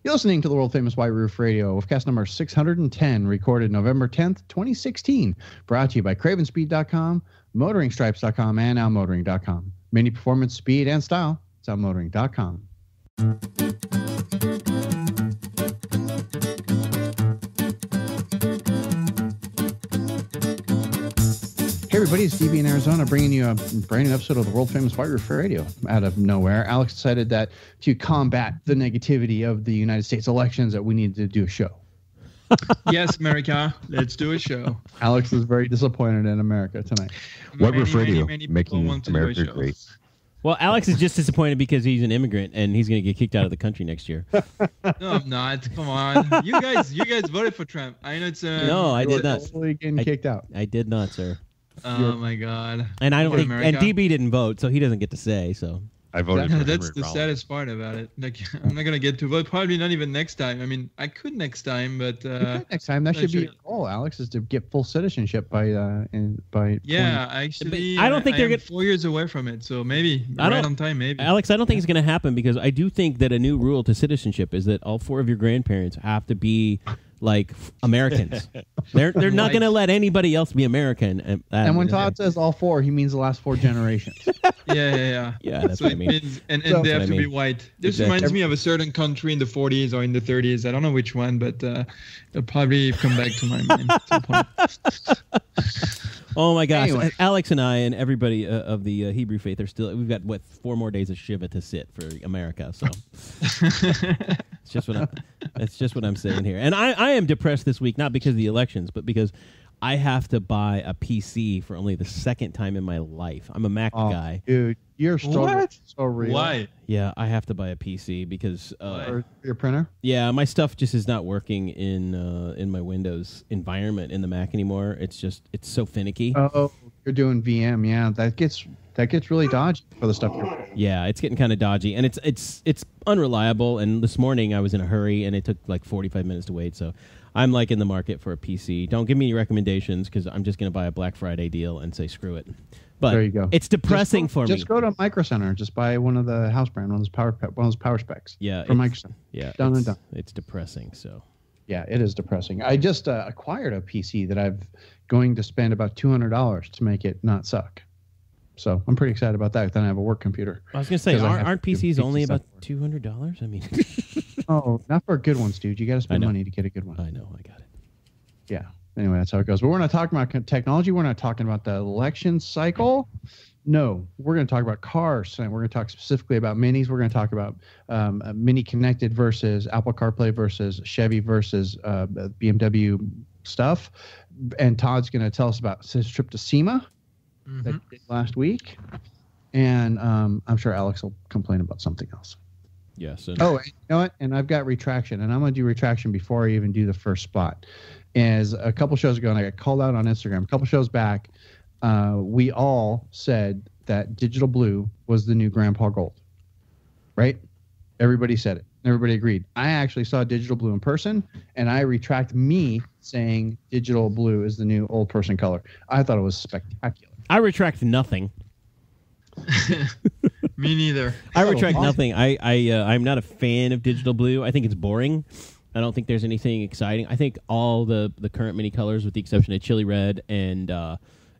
You're listening to the world-famous White Roof Radio, with cast number 610, recorded November 10th, 2016. Brought to you by CravenSpeed.com, MotoringStripes.com, and OutMotoring.com. Mini performance, speed, and style. It's OutMotoring.com. Hey everybody, it's DB in Arizona bringing you a brand new episode of the world-famous White Roof Radio out of nowhere. Alex decided that to combat the negativity of the United States elections that we needed to do a show. Yes, America, let's do a show. Alex is very disappointed in America tonight. White Roof Radio, many making want to America do a show. great. Well, Alex is just disappointed because he's an immigrant and he's going to get kicked out of the country next year. No, I'm not. Come on, you guys voted for Trump. I know it's No, I did not. Totally getting kicked out. I did not, sir. Oh my God. And I don't think, America. and DB didn't vote, so he doesn't get to say. So I voted for That's Henry the Rollins. saddest part about it. Like, I'm not gonna get to vote. Probably not even next time. I mean, I could next time, but Next time, that should be should- your goal, Alex, is to get full citizenship by yeah, actually, I don't think they're I'm gonna- 4 years away from it, so maybe I don't- right on time, maybe. Alex, I don't think it's going to happen because I do think that a new rule to citizenship is that all four of your grandparents have to be like Americans. They're not going to let anybody else be American. And when Todd says all four, he means the last four generations. Yeah. Yeah, that's So what I it mean. means, and So- they have That's to what I be mean. white. This Exactly. reminds me of a certain country in the 40s or in the 30s. I don't know which one, but it'll probably come back to my mind at some point. Oh my gosh, Anyway. Alex and I and everybody of the Hebrew faith are still. We've got 4 more days of Shiva to sit for America. So it's just what I'm saying here. And I am depressed this week, not because of the elections, but because I have to buy a PC for only the second time in my life. I'm a Mac guy. Dude, your struggle What? is so real. Why? Yeah, I have to buy a PC because For your printer? yeah, my stuff just is not working in my Windows environment in the Mac anymore. It's so finicky. Oh, you're doing VM. Yeah, that gets really dodgy for the stuff you're. Yeah, it's getting kind of dodgy, and it's unreliable. And this morning I was in a hurry, and it took like 45 minutes to wait. So I'm like in the market for a PC. Don't give me any recommendations because I'm just going to buy a Black Friday deal and say screw it. But There you go. it's depressing for me. Just go to Micro Center. Just buy one of the house brand, one of those power specs. Yeah, from it's- Micro Center. Yeah, Done and it's, done. It's depressing. So Yeah, it is depressing. I just acquired a PC that I'm going to spend about $200 to make it not suck. So I'm pretty excited about that. Then I have a work computer. I was going to say, 'Cause I have aren't to do PCs only PC about stuff $200? I mean, Oh, not for good ones, dude. You got to spend know. money to get a good one. I know, I got it. Yeah. Anyway, that's how it goes. But we're not talking about technology. We're not talking about the election cycle. No, we're going to talk about cars. And we're going to talk specifically about minis. We're going to talk about Mini Connected versus Apple CarPlay versus Chevy versus BMW stuff. And Todd's going to tell us about his trip to SEMA that he did last week. And I'm sure Alex will complain about something else. Yes. Yeah, Oh, and you know what? And I've got retraction, and I'm going to do retraction before I even do the first spot. As a couple shows ago, and I got called out on Instagram, a couple shows back, we all said that Digital Blue was the new Grandpa Gold, right? Everybody said it. Everybody agreed. I actually saw Digital Blue in person, and I retract me saying Digital Blue is the new old person color. I thought it was spectacular. I retract nothing. Me neither. I retract awesome. nothing. I'm not a fan of Digital Blue. I think it's boring. I don't think there's anything exciting. I think all the current mini colors, with the exception of Chili Red and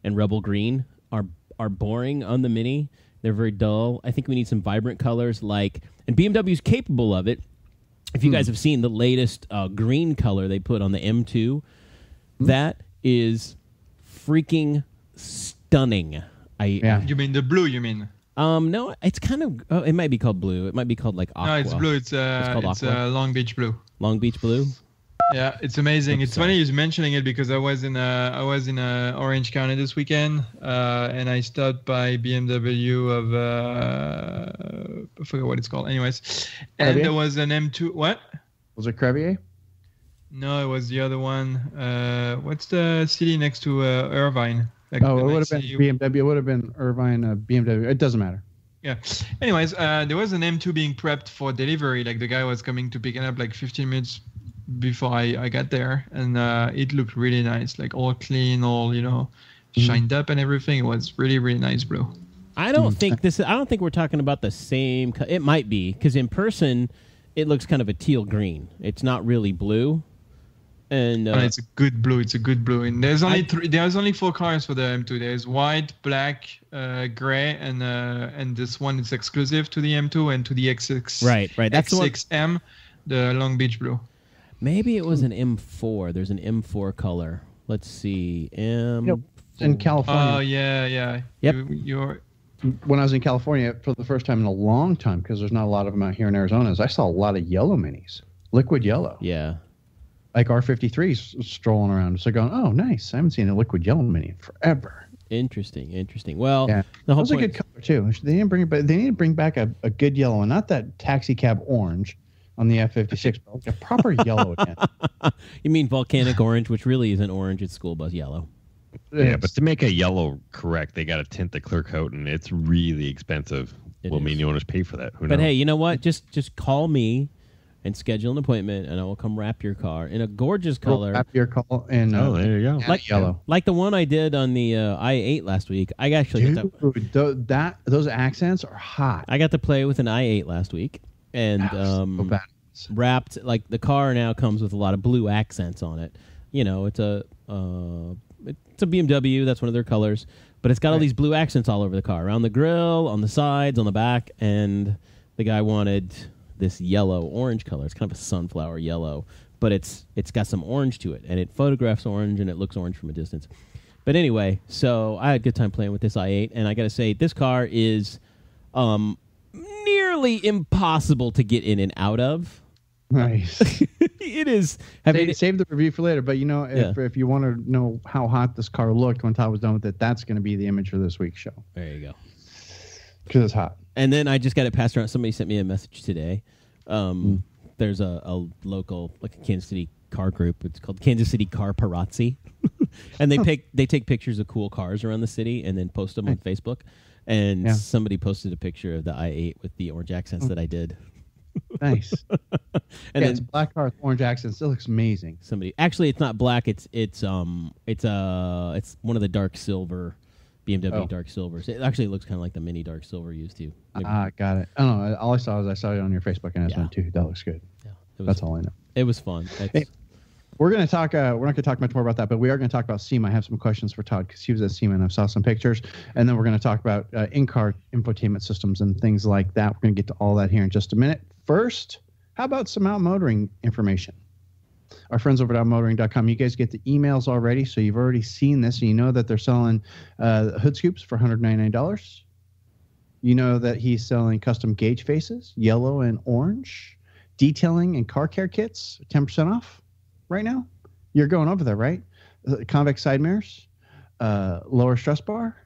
Rebel Green, are boring on the Mini. They're very dull. I think we need some vibrant colors, and BMW's capable of it. If you guys have seen the latest green color they put on the M2, that is freaking stunning. Yeah. You mean the blue? You mean? No, it's kind of. It might be called blue. It might be called like aqua. No, it's blue. It's called aqua? Long Beach blue. Long Beach blue. Yeah, it's amazing. It's funny you're mentioning it because I was in Orange County this weekend, and I stopped by BMW of I forgot what it's called. Anyways, and Crevier? there was an M2. What? Was it Crevier? No, it was the other one. What's the city next to Irvine? Like Oh, the it would have next been city- BMW. It would have been Irvine, BMW. It doesn't matter. Yeah. Anyways, there was an M2 being prepped for delivery. Like the guy was coming to pick it up like 15 minutes before I got there, and it looked really nice, like all clean, all shined up and everything. It was really, really nice blue. I don't think we're talking about the same. It might be because in person, it looks kind of a teal green. It's not really blue. And it's a good blue. It's a good blue. And there's only there's only 4 colors for the M2. There's white, black, gray, and this one is exclusive to the M2 and to the X6. Right. That's X6M, the Long Beach blue. Maybe it was an M4. There's an M4 color. Let's see. In California. Oh yeah. Yep. When I was in California for the first time in a long time, because there's not a lot of them out here in Arizona, I saw a lot of yellow minis, liquid yellow. Yeah. Like R53s strolling around. So going, oh, nice. I haven't seen a liquid yellow mini in forever. Interesting. Well, yeah. The whole that was a good color too. They didn't bring it, but they need to bring back a good yellow, and not that taxi cab orange on the F56, but like a proper yellow again. You mean volcanic orange, which really isn't orange; it's school bus yellow. Yeah, but to make a yellow correct, they got to tint the clear coat, and it's really expensive. Will mean you owners pay for that. Who knows? But hey, you know what? Just call me and schedule an appointment, and I will come wrap your car in a gorgeous color. Wrap your car in there you go. Like yellow, like the one I did on the i8 last week. I actually those accents are hot. I got to play with an i8 last week, and wrapped, like, the car now comes with a lot of blue accents on it. You know, it's a BMW. That's one of their colors, but it's got all these blue accents all over the car, around the grill, on the sides, on the back, and the guy wanted this yellow orange color. It's kind of a sunflower yellow, but it's got some orange to it, and it photographs orange, and it looks orange from a distance. But anyway, so I had a good time playing with this i8, and I got to say, this car is nearly impossible to get in and out of. Nice. It is. Save the review for later, but you know, if you want to know how hot this car looked when Todd was done with it, that's going to be the image for this week's show. There you go. Because it's hot. And then I just got it passed around. Somebody sent me a message today. There's a local, like a Kansas City car group. It's called Kansas City Car Parazzi. And they take pictures of cool cars around the city and then post them on Facebook. And somebody posted a picture of the i8 with the orange accents that I did. Nice. And then it's a black car with orange accents. It looks amazing. Actually, it's not black. It's one of the dark silver BMW dark silvers. It actually looks kind of like the mini dark silver used to. Got it. I don't know. All I saw was I saw it on your Facebook announcement too. That looks good. Yeah, that's all I know. It was fun. Hey, we're going to talk. We're not going to talk much more about that, but we are going to talk about SEMA. I have some questions for Todd because he was at SEMA and I saw some pictures, and then we're going to talk about in-car infotainment systems and things like that. We're going to get to all that here in just a minute. First, how about some Outmotoring information? Our friends over at outmotoring.com, you guys get the emails already, so you've already seen this, and you know that they're selling hood scoops for $199. You know that he's selling custom gauge faces, yellow and orange, detailing and car care kits, 10% off right now. You're going over there, right? Convex side mirrors, lower stress bar,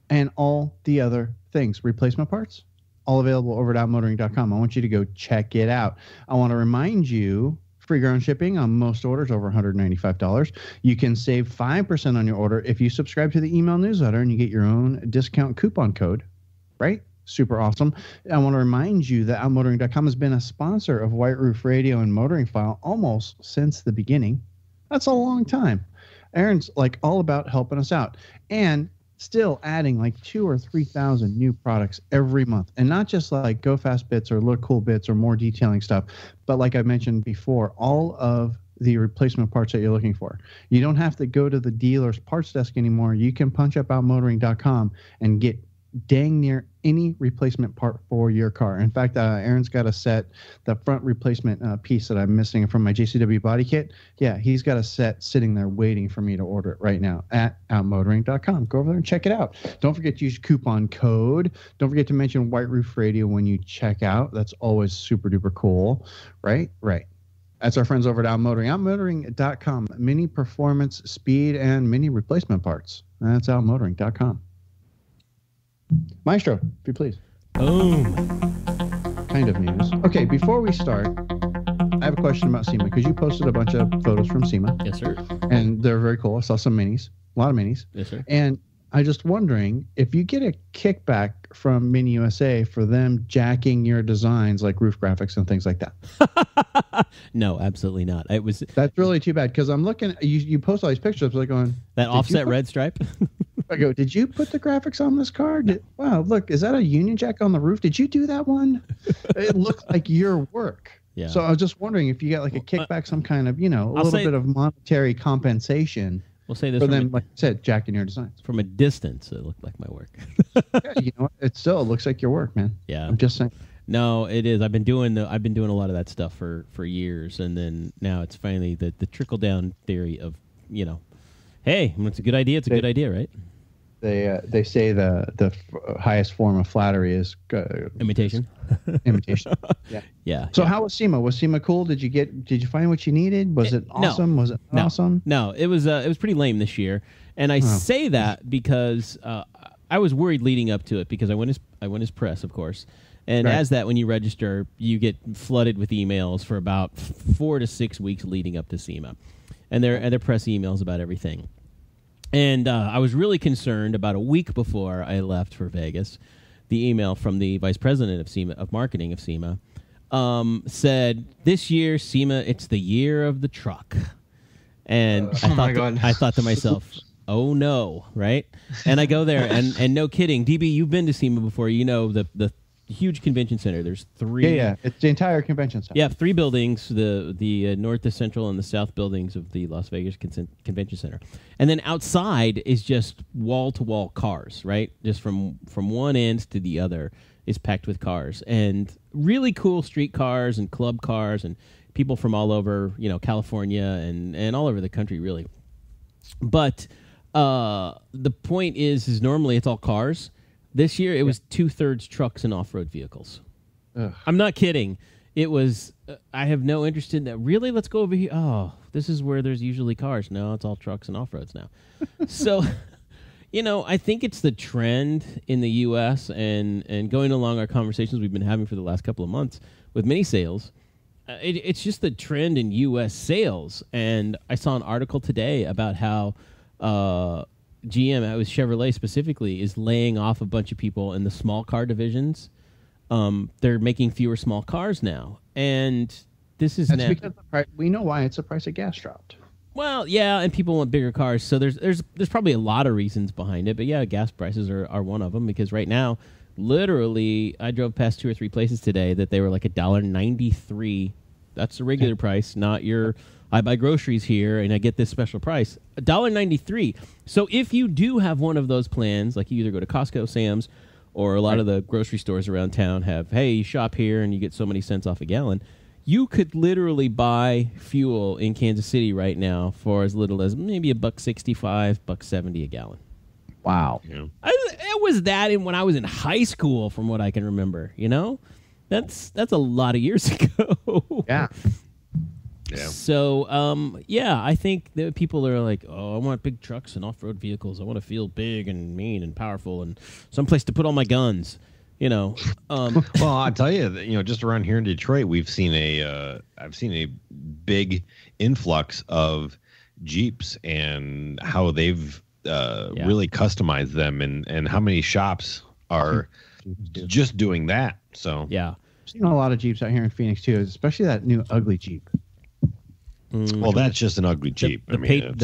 and all the other things, replacement parts, all available over at outmotoring.com. I want you to go check it out. I want to remind you, free ground shipping on most orders over $195. You can save 5% on your order if you subscribe to the email newsletter and you get your own discount coupon code, right? Super awesome. I want to remind you that outmotoring.com has been a sponsor of White Roof Radio and Motoring File almost since the beginning. That's a long time. Aaron's like all about helping us out and still adding like 2,000 or 3,000 new products every month, and not just like go fast bits or look cool bits or more detailing stuff, but like I mentioned before, all of the replacement parts that you're looking for. You don't have to go to the dealer's parts desk anymore. You can punch up outmotoring.com and get dang near any replacement part for your car. In fact, Aaron's got a set, the front replacement piece that I'm missing from my JCW body kit. Yeah, he's got a set sitting there waiting for me to order it right now at outmotoring.com. Go over there and check it out. Don't forget to use coupon code. Don't forget to mention White Roof Radio when you check out. That's always super duper cool, right? Right. That's our friends over at Outmotoring. Outmotoring.com. Mini performance, speed, and mini replacement parts. That's outmotoring.com. Maestro, if you please. Boom. Kind of news. Okay, before we start, I have a question about SEMA because you posted a bunch of photos from SEMA. Yes, sir. And they're very cool. I saw some minis, a lot of minis. Yes, sir. And I just wondering if you get a kickback from Mini USA for them jacking your designs like roof graphics and things like that. No, absolutely not. That's really too bad because I'm looking. You post all these pictures, like going that offset red stripe. I go, did you put the graphics on this car? Wow, look, is that a Union Jack on the roof? Did you do that one? It looked like your work. Yeah. So I was just wondering if you got like a kickback, some kind of, a little bit of monetary compensation. We'll say this for them, like I said, jacking your designs. From a distance, it looked like my work. Yeah, it still looks like your work, man. Yeah. I'm just saying. No, it is. I've been doing a lot of that stuff for years, and then now it's finally the trickle down theory of, hey, it's a good idea. It's a good idea, right? They say the highest form of flattery is imitation. Imitation. Yeah. Yeah. So how was SEMA? Was SEMA cool? Did you find what you needed? Was it awesome? No. Was it awesome? No, it was pretty lame this year, and I say that because I was worried leading up to it because I went as press, of course. And as that, when you register, you get flooded with emails for about 4 to 6 weeks leading up to SEMA, and they're press emails about everything. And I was really concerned about a week before I left for Vegas. The email from the vice president of SEMA, of marketing of SEMA, said, "This year, SEMA, it's the year of the truck." And I thought to myself, "Oh no!" Right? And I go there, and no kidding, DB, you've been to SEMA before. You know the huge convention center. There's 3. Yeah, it's the entire convention center. Yeah, 3 buildings: the north, the central, and the south buildings of the Las Vegas Convention Center. And then outside is just wall to wall cars, right? Just from one end to the other is packed with cars, and really cool street cars and club cars and people from all over, California and all over the country, really. But the point is normally it's all cars. This year, it was 2/3 trucks and off-road vehicles. Ugh. I'm not kidding. It was, I have no interest in that. Really? Let's go over here. Oh, this is where there's usually cars. No, it's all trucks and off-roads now. So, I think it's the trend in the U.S. and going along our conversations we've been having for the last couple of months with mini sales, it's just the trend in U.S. sales. And I saw an article today about how GM, it was Chevrolet specifically, is laying off a bunch of people in the small car divisions. They're making fewer small cars now, and this is because the price. We know why. It's the price of gas dropped. Well, yeah, and people want bigger cars, so there's probably a lot of reasons behind it. But yeah, gas prices are one of them, because right now, literally, I drove past 2 or 3 places today that they were like $1.93. That's the regular price, not your. I buy groceries here and I get this special price, $1.93. So if you do have one of those plans, like you either go to Costco, Sam's, or a lot of the grocery stores around town have, hey, you shop here and you get so many cents off a gallon, you could literally buy fuel in Kansas City right now for as little as maybe $1.65, $1.70 a gallon. Wow. Yeah. It was that when I was in high school, from what I can remember. That's a lot of years ago. Yeah. Yeah. So, I think that people are like, oh, I want big trucks and off-road vehicles. I want to feel big and mean and powerful and someplace to put all my guns. Well, I tell you, just around here in Detroit, I've seen a big influx of Jeeps and how they've really customized them, and how many shops are just doing that. So yeah, I've seen a lot of Jeeps out here in Phoenix too, especially that new ugly Jeep. Well, that's just an ugly Jeep. The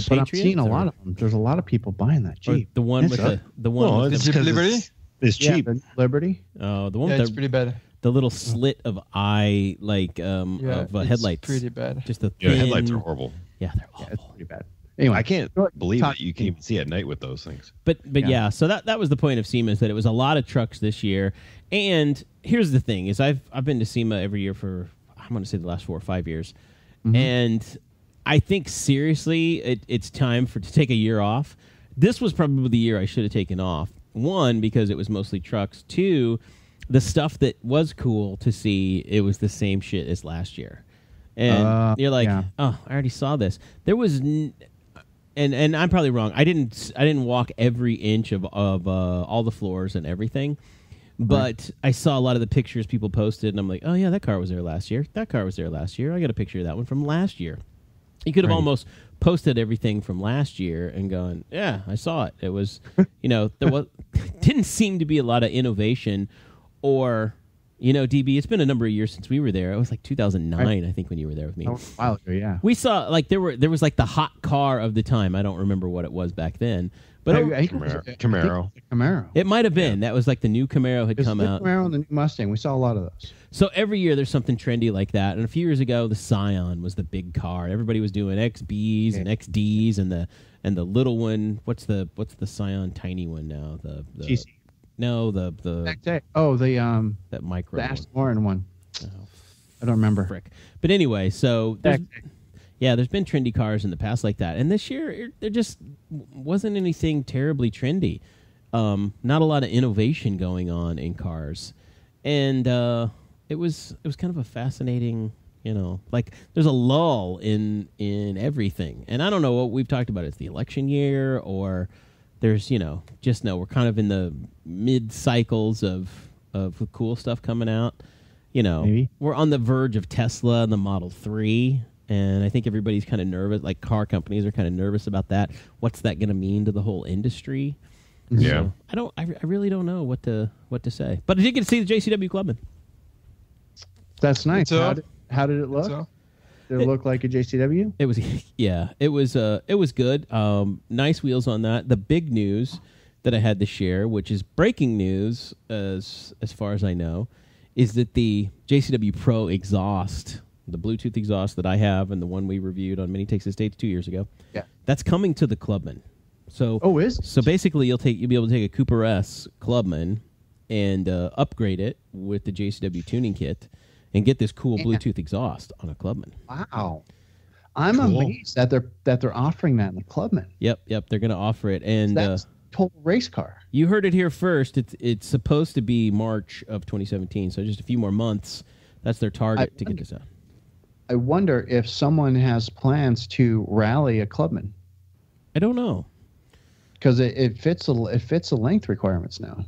But I'm seeing a lot of them. There's a lot of people buying that Jeep. The one with the one with the Jeep Liberty. It's cheap. The Liberty. the one Yeah, with it's pretty bad. the little slit of eye, like of headlights. Pretty bad. Just the Yeah, headlights are horrible. Yeah, they're awful. Yeah, it's pretty bad. Anyway, I can't believe that you can even see at night with those things. But yeah, so that was the point of SEMA, is that it was a lot of trucks this year. And here's the thing: is I've been to SEMA every year for, I'm going to say, the last 4 or 5 years, and I think seriously it's time to take a year off. This was probably the year I should have taken off. 1, because it was mostly trucks. 2, the stuff that was cool to see, it was the same shit as last year. And you're like, oh, I already saw this. There was, and I'm probably wrong. I didn't walk every inch of all the floors and everything, but I saw a lot of the pictures people posted, and I'm like, oh yeah, that car was there last year. That car was there last year. I got a picture of that one from last year. You could have almost posted everything from last year and gone, yeah, I saw it. It was, there didn't seem to be a lot of innovation or You know, DB, it's been a number of years since we were there. It was like 2009, I think, when you were there with me. That was a while ago, yeah. We saw like there was like the hot car of the time. I don't remember what it was back then, but Camaro. It might have been. That was like the new Camaro had come out. Camaro and the new Mustang. We saw a lot of those. So every year there's something trendy like that. And a few years ago, the Scion was the big car. Everybody was doing XBs and XDs and the little one. What's the Scion tiny one now? The GC. No, the that micro the Aston Martin one. Oh, I don't remember. Frick. But anyway, so there's been trendy cars in the past like that, and this year there just wasn't anything terribly trendy. Not a lot of innovation going on in cars, and it was kind of a fascinating, like there's a lull in everything, and I don't know what we've talked about. It's the election year, or there's we're kind of in the mid cycles of cool stuff coming out. Maybe. We're on the verge of Tesla and the Model 3. And I think everybody's kind of nervous, like car companies are kind of nervous about that. What's that going to mean to the whole industry? Yeah. So I really don't know what to say. But I did get to see the JCW Clubman. That's nice. So, how did it look? So, did it look like a JCW? It was, it was good. Nice wheels on that. The big news that I had to share, which is breaking news as far as I know, is that the JCW Pro exhaust, the Bluetooth exhaust that I have and the one we reviewed on Mini Takes the States 2 years ago, that's coming to the Clubman. So, so basically you'll be able to take a Cooper S Clubman and upgrade it with the JCW tuning kit and get this cool Bluetooth exhaust on a Clubman. Wow. I'm amazed that they're offering that in the Clubman. Yep, they're going to offer it, and that's total race car. You heard it here first. It's supposed to be March of 2017, so just a few more months. That's their target to get this out. I wonder if someone has plans to rally a Clubman. I don't know, because it fits the length requirements now.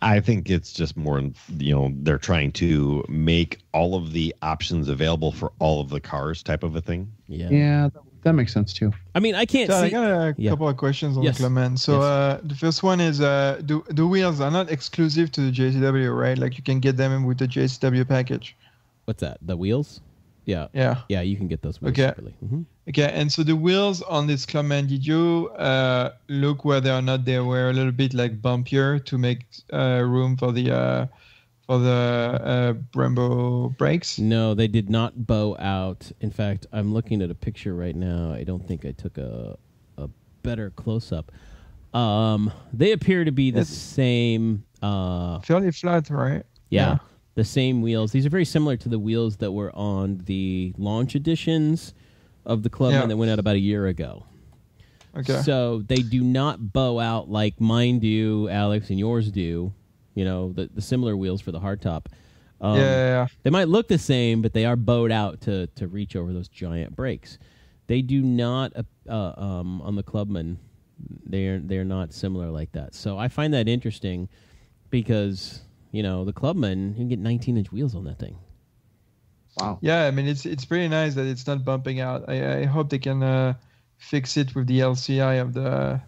I think it's just more, they're trying to make all of the options available for all of the cars type of a thing. Yeah, that makes sense too. I mean, I can't see. I got a couple of questions on the Clubman. So the first one is, the wheels are not exclusive to the JCW, right? Like you can get them with the JCW package. What's that? The wheels? Yeah. Yeah, you can get those wheels. Okay. Mm-hmm. Okay, and so the wheels on this Clubman, did you look whether or not they were a little bit like bumpier to make room for the Brembo brakes? No, they did not bow out. In fact, I'm looking at a picture right now. I don't think I took a better close-up. They appear to be the same. Fairly flat, right? Yeah, the same wheels. These are very similar to the wheels that were on the launch editions of the Clubman that went out about a year ago. Okay. So they do not bow out like mine do, Alex, and yours do. The similar wheels for the hardtop. They might look the same, but they are bowed out to reach over those giant brakes. They do not on the Clubman. They're not similar like that. So I find that interesting because the Clubman, you can get 19-inch wheels on that thing. Wow. Yeah, I mean it's pretty nice that it's not bumping out. I hope they can fix it with the LCI of the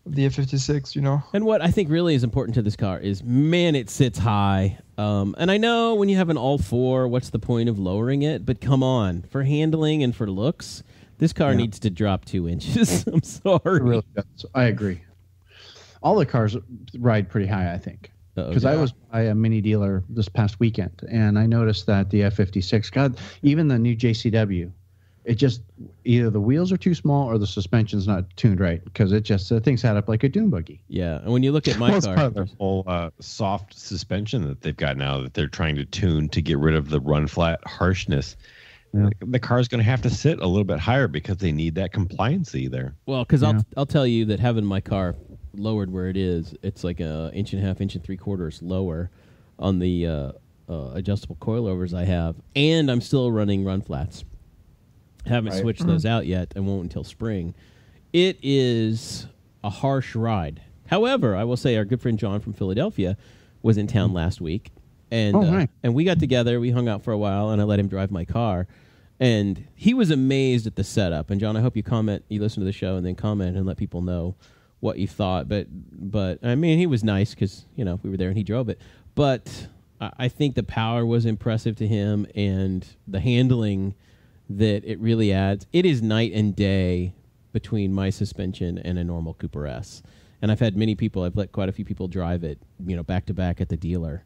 F56, And what I think really is important to this car is, man, it sits high. And I know when you have an all-4, what's the point of lowering it? But come on, for handling and for looks, this car needs to drop 2 inches. I'm sorry. It really does. I agree. All the cars ride pretty high, I think. Because I was by a mini dealer this past weekend, and I noticed that the F56, even the new JCW, it just either the wheels are too small or the suspension's not tuned right, because it just the thing sat up like a dune buggy. Yeah, and when you look at my car, part of the whole soft suspension that they've got now that they're trying to tune to get rid of the run flat harshness. Yeah. The car's going to have to sit a little bit higher because they need that compliancy there. Well, because I'll tell you that having my car lowered where it is, it's like an 1.5 inches, 1 3/4 lower on the adjustable coilovers I have, and I'm still running run flats. Haven't switched those out yet and won't until spring. It is a harsh ride. However, I will say our good friend John from Philadelphia was in town last week, and and we got together. We hung out for a while, and I let him drive my car, and he was amazed at the setup. And John, I hope you listen to the show, and then comment and let people know what you thought. But I mean, he was nice because we were there and he drove it. But I think the power was impressive to him, and the handling that it really adds. It is night and day between my suspension and a normal Cooper S. And I've had I've let quite a few people drive it, back to back at the dealer.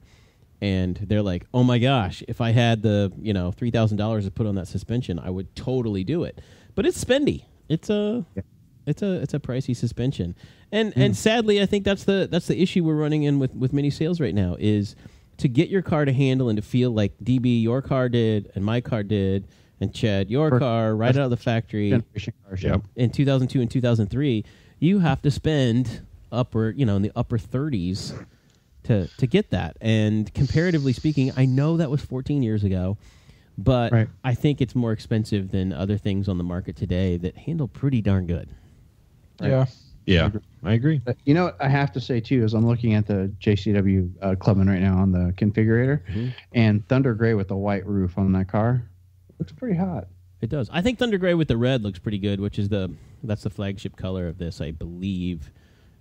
And they're like, oh my gosh, if I had the, $3,000 to put on that suspension, I would totally do it. But it's spendy. It's a pricey suspension. And sadly, I think that's the issue we're running in with mini sales right now, is to get your car to handle and to feel like DB, your car did, and my car did, and Chad, your car, right out of the factory in 2002 and 2003, you have to spend in the upper 30s to get that. And comparatively speaking, I know that was 14 years ago, but I think it's more expensive than other things on the market today that handle pretty darn good. Right? Yeah, I agree. What I have to say too is I'm looking at the JCW Clubman right now on the configurator, and Thunder Gray with the white roof on that car looks pretty hot. It does. I think Thunder Gray with the red looks pretty good, which is that's the flagship color of this, I believe,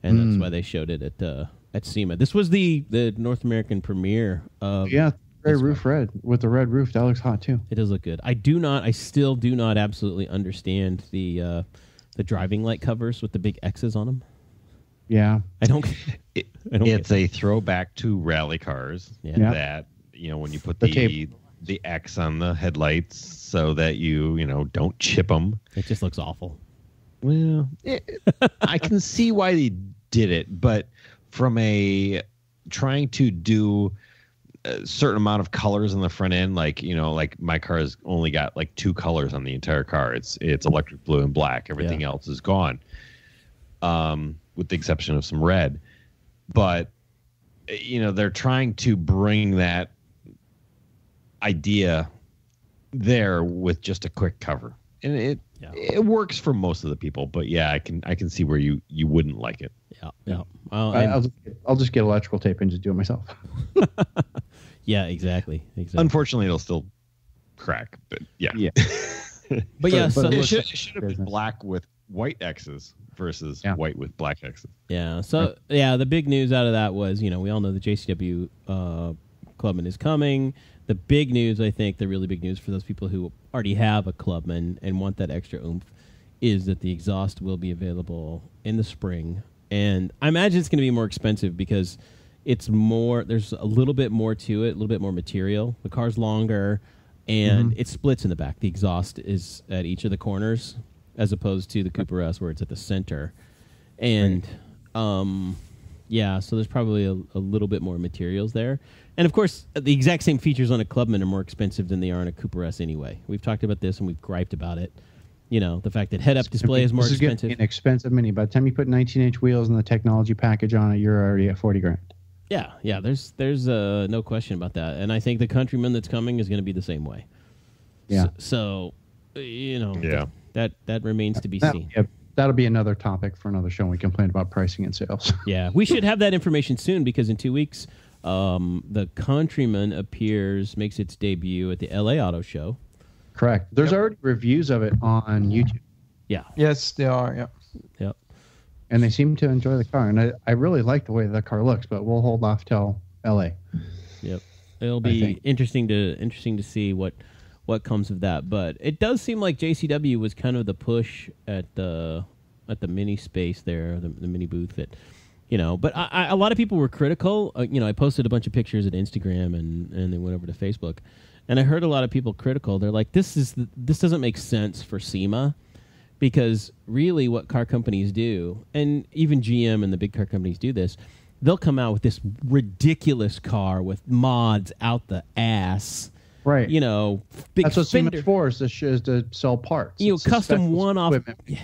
and that's why they showed it at SEMA. This was the North American premiere of gray roof red with the red roof. That looks hot too. It does look good. I still do not absolutely understand the driving light covers with the big X's on them. Yeah, I don't. It's a throwback to rally cars. Yeah. That when you put the X on the headlights so that you don't chip them. It just looks awful. Well, I can see why they did it, but from trying to do a certain amount of colors on the front end, like my car has only got like 2 colors on the entire car. It's electric blue and black. Everything else is gone, with the exception of some red. But they're trying to bring that idea there with just a quick cover, and it works for most of the people. But I can see where you wouldn't like it. Yeah. I'll just get electrical tape and just do it myself. Yeah, exactly. Unfortunately, it'll still crack, but yeah. But it should have been black with white X's versus white with black X's. Yeah. So the big news out of that was, we all know the JCW Clubman is coming. The big news, I think, the really big news for those people who already have a Clubman and want that extra oomph, is that the exhaust will be available in the spring. And I imagine it's going to be more expensive because there's a little bit more to it, a little bit more material. The car's longer, and it splits in the back. The exhaust is at each of the corners, as opposed to the Cooper S where it's at the center. And so there's probably a little bit more materials there. And of course, the exact same features on a Clubman are more expensive than they are on a Cooper S anyway. We've talked about this and we've griped about it. The fact that head-up display is more expensive. An expensive Mini. By the time you put 19-inch wheels and the technology package on it, you're already at $40,000. Yeah. There's no question about that. And I think the Countryman that's coming is going to be the same way. Yeah. That remains to be seen. Yeah, that'll be another topic for another show. We complain about pricing and sales. Yeah, we should have that information soon, because in 2 weeks, the Countryman makes its debut at the LA Auto Show. Correct. There's already reviews of it on YouTube. Yeah. Yes, they are. Yeah. Yep. And they seem to enjoy the car, and I really like the way the car looks. But we'll hold off till LA. Yep. It'll be interesting to see what comes of that. But it does seem like JCW was kind of the push at the mini space there, the mini booth that. But a lot of people were critical. I posted a bunch of pictures at Instagram and they went over to Facebook, and I heard a lot of people critical. They're like, this doesn't make sense for SEMA, because really what car companies do, and even GM and the big car companies do this, they'll come out with this ridiculous car with mods out the ass. Right. Big That's what fender. SEMA's for, is to sell parts. It's Custom one-off.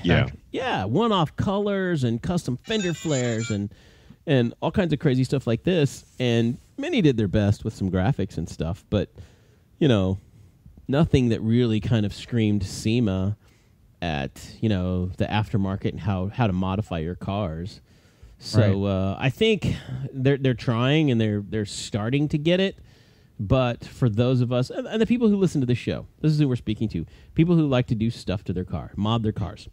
Yeah. One-off colors and custom fender flares and all kinds of crazy stuff like this. And many did their best with some graphics and stuff, but nothing that really kind of screamed SEMA at the aftermarket and how to modify your cars. So I think they're trying, and they're starting to get it. But for those of us, and the people who listen to this show, this is who we're speaking to, people who like to do stuff to their car, mod their cars.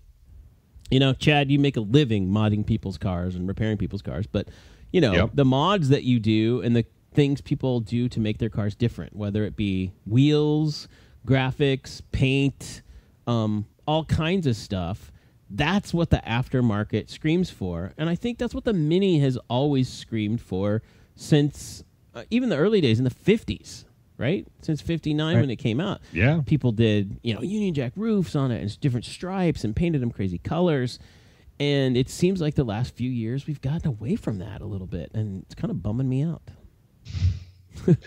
Chad, you make a living modding people's cars and repairing people's cars, but the mods that you do and things people do to make their cars different, whether it be wheels, graphics, paint, all kinds of stuff. That's what the aftermarket screams for. And I think that's what the Mini has always screamed for since even the early days in the 50s, right? Since 59 when it came out. Yeah. People did, Union Jack roofs on it and different stripes and painted them crazy colors. And it seems like the last few years we've gotten away from that a little bit. And it's kind of bumming me out.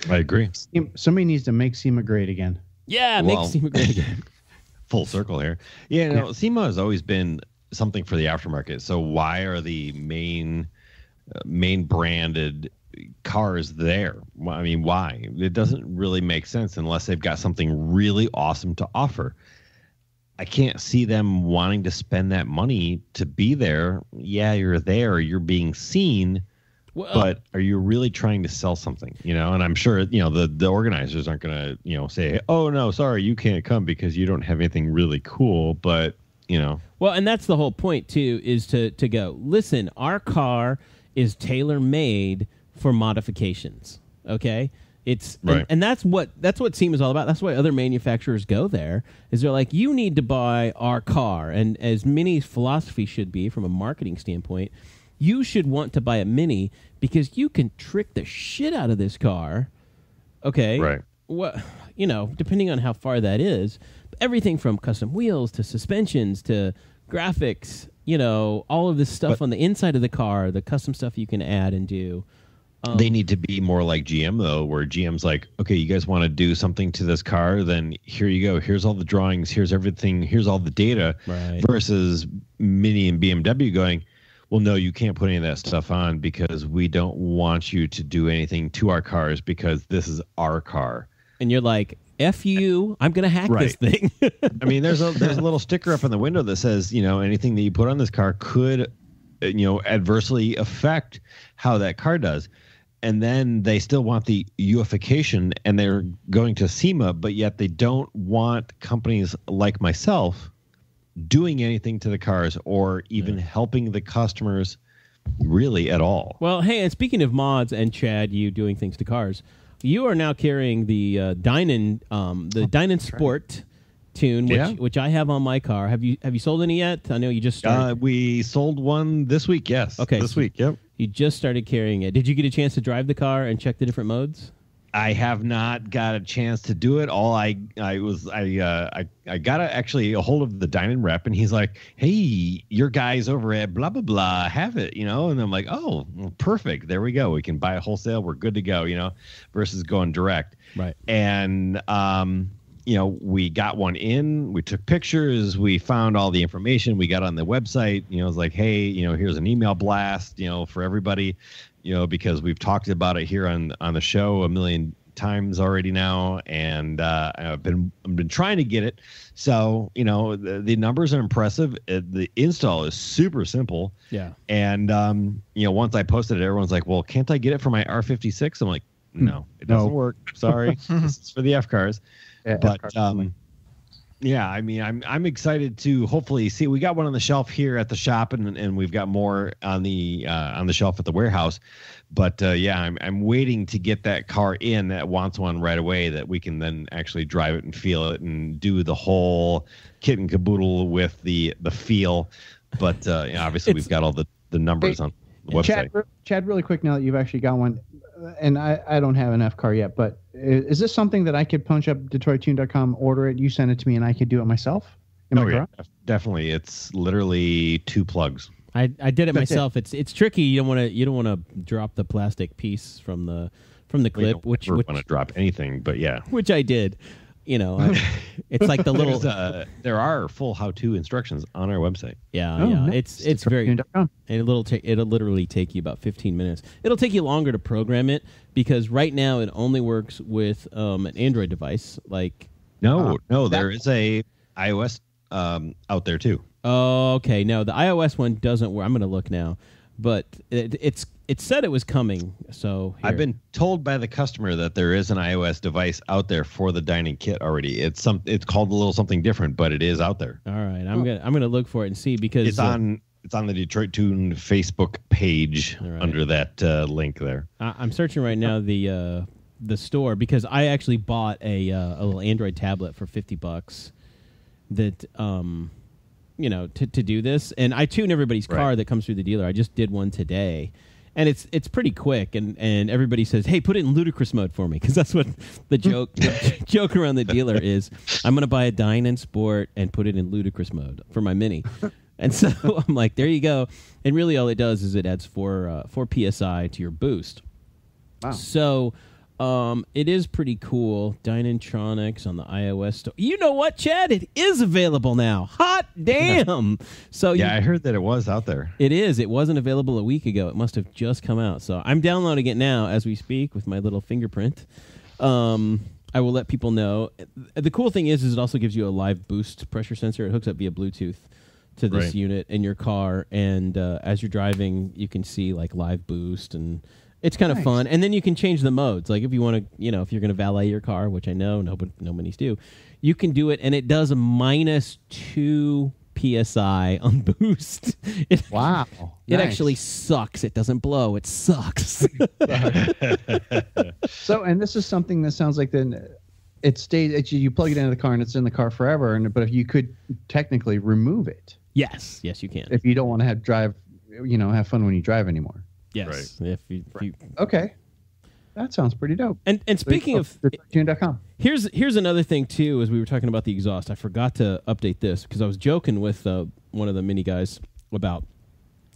I agree. Somebody needs to make SEMA great again. Yeah, make SEMA great again. Full circle here. Yeah, SEMA has always been something for the aftermarket. So why are the main branded cars there? I mean, why? It doesn't really make sense unless they've got something really awesome to offer. I can't see them wanting to spend that money to be there. Yeah, you're there, you're being seen. Well, but are you really trying to sell something? And I'm sure, the organizers aren't going to, say, oh, no, sorry, you can't come because you don't have anything really cool. But, Well, and that's the whole point, too, is to go, listen, our car is tailor-made for modifications. Okay? It's right. And that's what SEMA is all about. That's why other manufacturers go there, is they're like, you need to buy our car. And as Mini's philosophy should be from a marketing standpoint, you should want to buy a Mini because you can trick the shit out of this car. Okay. Right. What, depending on how far that is, everything from custom wheels to suspensions to graphics, all of this stuff on the inside of the car, the custom stuff you can add and do. They need to be more like GM, though, where GM's like, okay, you guys want to do something to this car? Then here you go. Here's all the drawings. Here's everything. Here's all the data. Right. Versus Mini and BMW going, well, no, you can't put any of that stuff on because we don't want you to do anything to our cars because this is our car. And you're like, F you, I'm going to hack this thing. I mean, there's a little sticker up in the window that says, anything that you put on this car could, adversely affect how that car does. And then they still want the Uification and they're going to SEMA, but yet they don't want companies like myself doing anything to the cars or even helping the customers really at all. Well, hey, and speaking of mods and Chad, you doing things to cars, you are now carrying the Dynan Sport tune, which I have on my car. Have you sold any yet? I know you just started. We sold one this week. Yes. Okay. This week. Yep. You just started carrying it. Did you get a chance to drive the car and check the different modes? I have not got a chance to do it. All I got actually a hold of the Dynan rep, and he's like, "Hey, your guys over at blah blah blah have it, And I'm like, "Oh, well, perfect. There we go. We can buy a wholesale. We're good to go, versus going direct." Right. And we got one in. We took pictures. We found all the information. We got on the website. It was like, "Hey, here's an email blast, for everybody." Because we've talked about it here on the show a million times already now, and I've been trying to get it. So the numbers are impressive. The install is super simple. Yeah. And once I posted it, everyone's like, "Well, can't I get it for my R56?" I'm like, "No, it doesn't work. Sorry, this is for the F cars." Yeah, but yeah, I mean, I'm excited to hopefully see. We got one on the shelf here at the shop, and we've got more on the shelf at the warehouse. But yeah, I'm waiting to get that car in that wants one right away that we can then actually drive it and feel it and do the whole kit and caboodle with the feel. But obviously, we've got all the numbers on the website. Chad, really quick, now that you've actually got one, and I don't have an F car yet, but is this something that I could punch up DetroitTune.com, order it, you send it to me, and I could do it myself? Yeah, definitely. It's literally 2 plugs. I did it myself. It's tricky. You don't want to drop the plastic piece from the clip, which want to drop anything, but yeah, which I did. It's like the little. There are full how-to instructions on our website. Yeah, nice. It's very. And it'll literally take you about 15 minutes. It'll take you longer to program it because right now it only works with an Android device. Like there is a iOS out there too. Oh, okay. No, the iOS one doesn't work. I'm going to look now, but it said it was coming. So here. I've been told by the customer that there is an iOS device out there for the Dynan kit already. It's called a little something different, but it is out there. All right, I'm gonna look for it and see because it's on It's on the Detroit Tune Facebook page All right. under that link there. I'm searching right now the store because I actually bought a little Android tablet for $50 that to do this, and I tune everybody's car Right. that comes through the dealer. I just did one today, and it's pretty quick, and everybody says, hey, put it in ludicrous mode for me, because that's what the joke around the dealer is. I'm going to buy a Dynan Sport and put it in ludicrous mode for my Mini. And so I'm like, there you go. And really all it does is it adds 4 PSI to your boost. Wow. So it is pretty cool. Dynantronics on the iOS store. You know what, Chad? It is available now. Hot damn! So Yeah, I heard that it was out there. it is. It wasn't available a week ago. It must have just come out. So I'm downloading it now as we speak with my little fingerprint. I will let people know. The cool thing is it also gives you a live boost pressure sensor. It hooks up via Bluetooth to this Right. unit in your car, and as you're driving, you can see like live boost, and it's kind of Nice. fun. And then you can change the modes. Like if you want to, if you're going to valet your car, which I know nobody do, you can do it, and it does a -2 PSI on boost. Wow. It Nice. actually sucks. It doesn't blow. It sucks. So, and this is something that sounds like then it stays. You plug it into the car and it's in the car forever. But if you could technically remove it Yes, you can. if you don't want to have fun when you drive anymore. Yes, if you Okay, that sounds pretty dope. and speaking of, tune.com. here's another thing too. As we were talking about the exhaust, I forgot to update this because I was joking with one of the mini guys about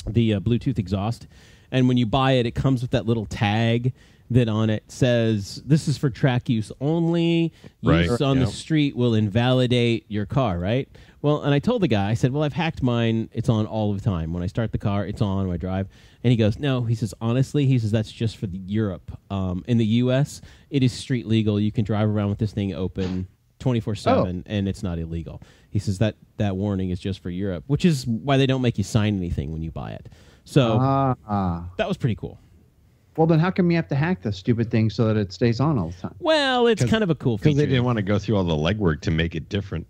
the Bluetooth exhaust, and when you buy it, it comes with that little tag that on it says this is for track use only. Right. Use on the Yep. street will invalidate your car, right? Well, and I told the guy, I said, well, I've hacked mine. It's on all the time. When I start the car, it's on when I drive. And he goes, no. He says, honestly, that's just for Europe. In the U.S., it is street legal. You can drive around with this thing open 24/7, and it's not illegal. He says that warning is just for Europe, which is why they don't make you sign anything when you buy it. So that was pretty cool. Well, then how come you have to hack the stupid thing so that it stays on all the time? Well, it's kind of a cool Because feature. they didn't want to go through all the legwork to make it different.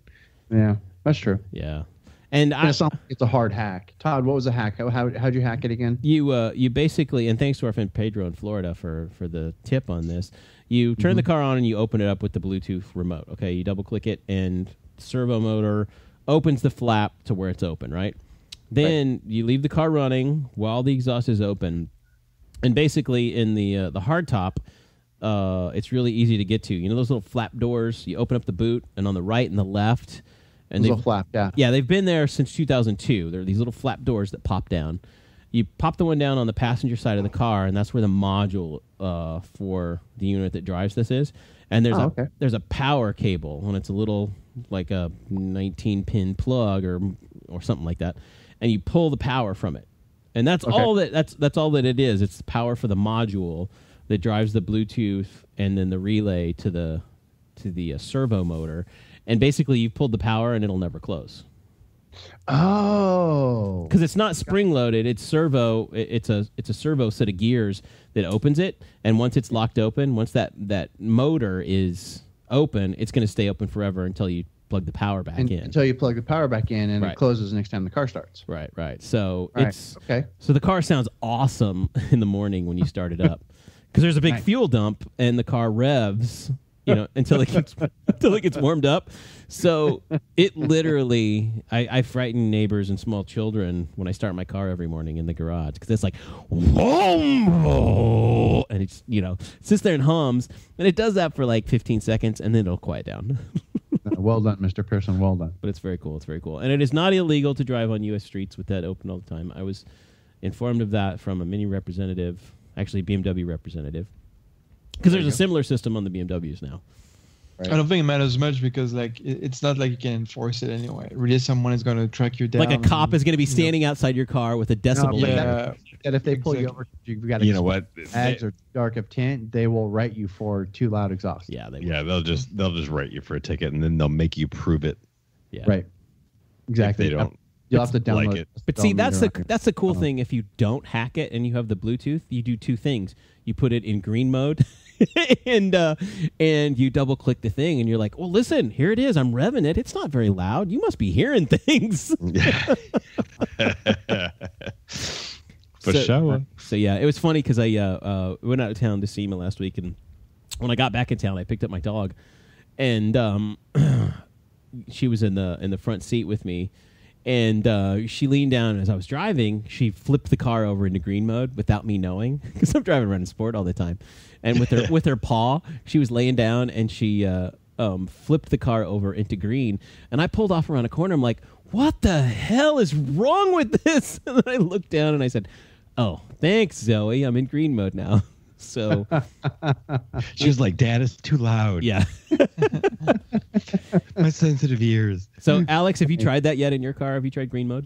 Yeah, that's true. Yeah. And It's a hard hack. Todd, what was the hack? How'd you hack it again? you basically, and thanks to our friend Pedro in Florida for the tip on this, you turn the car on and you open it up with the Bluetooth remote. Okay, you double click it and servo motor opens the flap to where it's open, right? Then you leave the car running while the exhaust is open, and basically in the hard top, it's really easy to get to. You know those little flap doors? You open up the boot, and on the right and the left, and There's a flap, yeah. yeah, they've been there since 2002. There are these little flap doors that pop down. You pop the one down on the passenger side of the car, and that's where the module for the unit that drives this is. And there's a power cable, and it's a little like a 19-pin plug or something like that. And you pull the power from it, and that's all that it is. It's the power for the module that drives the Bluetooth and then the relay to the servo motor. And basically, you've pulled the power, and it'll never close. Oh. Because it's not spring loaded, it's servo. It's a servo set of gears that opens it, and once it's locked open, once that motor is open, it's going to stay open forever until you plug the power back in. Until you plug the power back in, and Right. it closes next time the car starts. Right. So Right. it's Okay. so the car sounds awesome in the morning when you start it up, because there's a big Nice. fuel dump and the car revs, until it gets warmed up. So it literally, I frighten neighbors and small children when I start my car every morning in the garage, because it's like, whoa, and it's sits there and hums, and it does that for like 15 seconds, and then it'll quiet down. Well done, Mr. Pearson. Well done. But it's very cool. It's very cool. And it is not illegal to drive on U.S. streets with that open all the time. I was informed of that from a Mini representative, actually BMW representative, because there's a similar system on the BMWs now. Right. I don't think it matters much because it's not like you can enforce it anyway. Really, someone is going to track you down. Like a cop and, is going to be standing outside your car with a decibel but meter. that if they pull you Exactly. over, you've got You know what? ads or dark of tint, they will write you for too loud exhaust. Yeah, they Yeah, they'll just write you for a ticket, and then they'll make you prove it. yeah. Right. Exactly. If they don't You'll have to download like it. But see, that's speedometer the cool thing. If you don't hack it and you have the Bluetooth, you do two things. You put it in green mode, and you double click the thing, and you're like, "Well, listen, here it is. I'm revving it. It's not very loud. You must be hearing things." For sure. So yeah, it was funny because I went out of town to see Seema last week, and when I got back in town, I picked up my dog, and she was in the front seat with me, and she leaned down as I was driving. She flipped the car over into green mode without me knowing, because I'm driving around in sport all the time, and with her paw, she was laying down and she flipped the car over into green, and I pulled off around a corner. I'm like, what the hell is wrong with this? And then I looked down and I said, oh, thanks, Zoe. I'm in green mode now. So she was like, Dad, it's too loud. Yeah. My sensitive ears. So, Alex, have you tried that yet in your car? Have you tried green mode?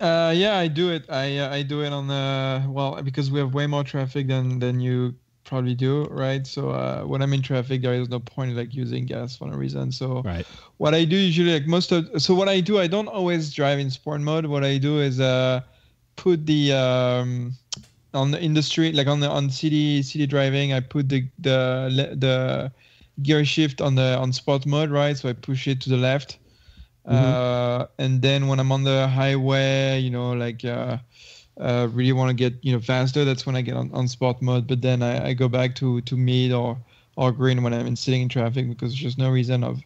Yeah, I do it. I do it on because we have way more traffic than you probably do, right? So when I'm in traffic, there is no point like using gas for no reason. So right. What I do usually, what I do, I don't always drive in sport mode. What I do is put the in the street, like on city driving, I put the gear shift on sport mode, right? So I push it to the left. And then when I'm on the highway, really want to get faster, that's when I get on sport mode. But then I go back to mid or green when I'm sitting in traffic, because there's just no reason of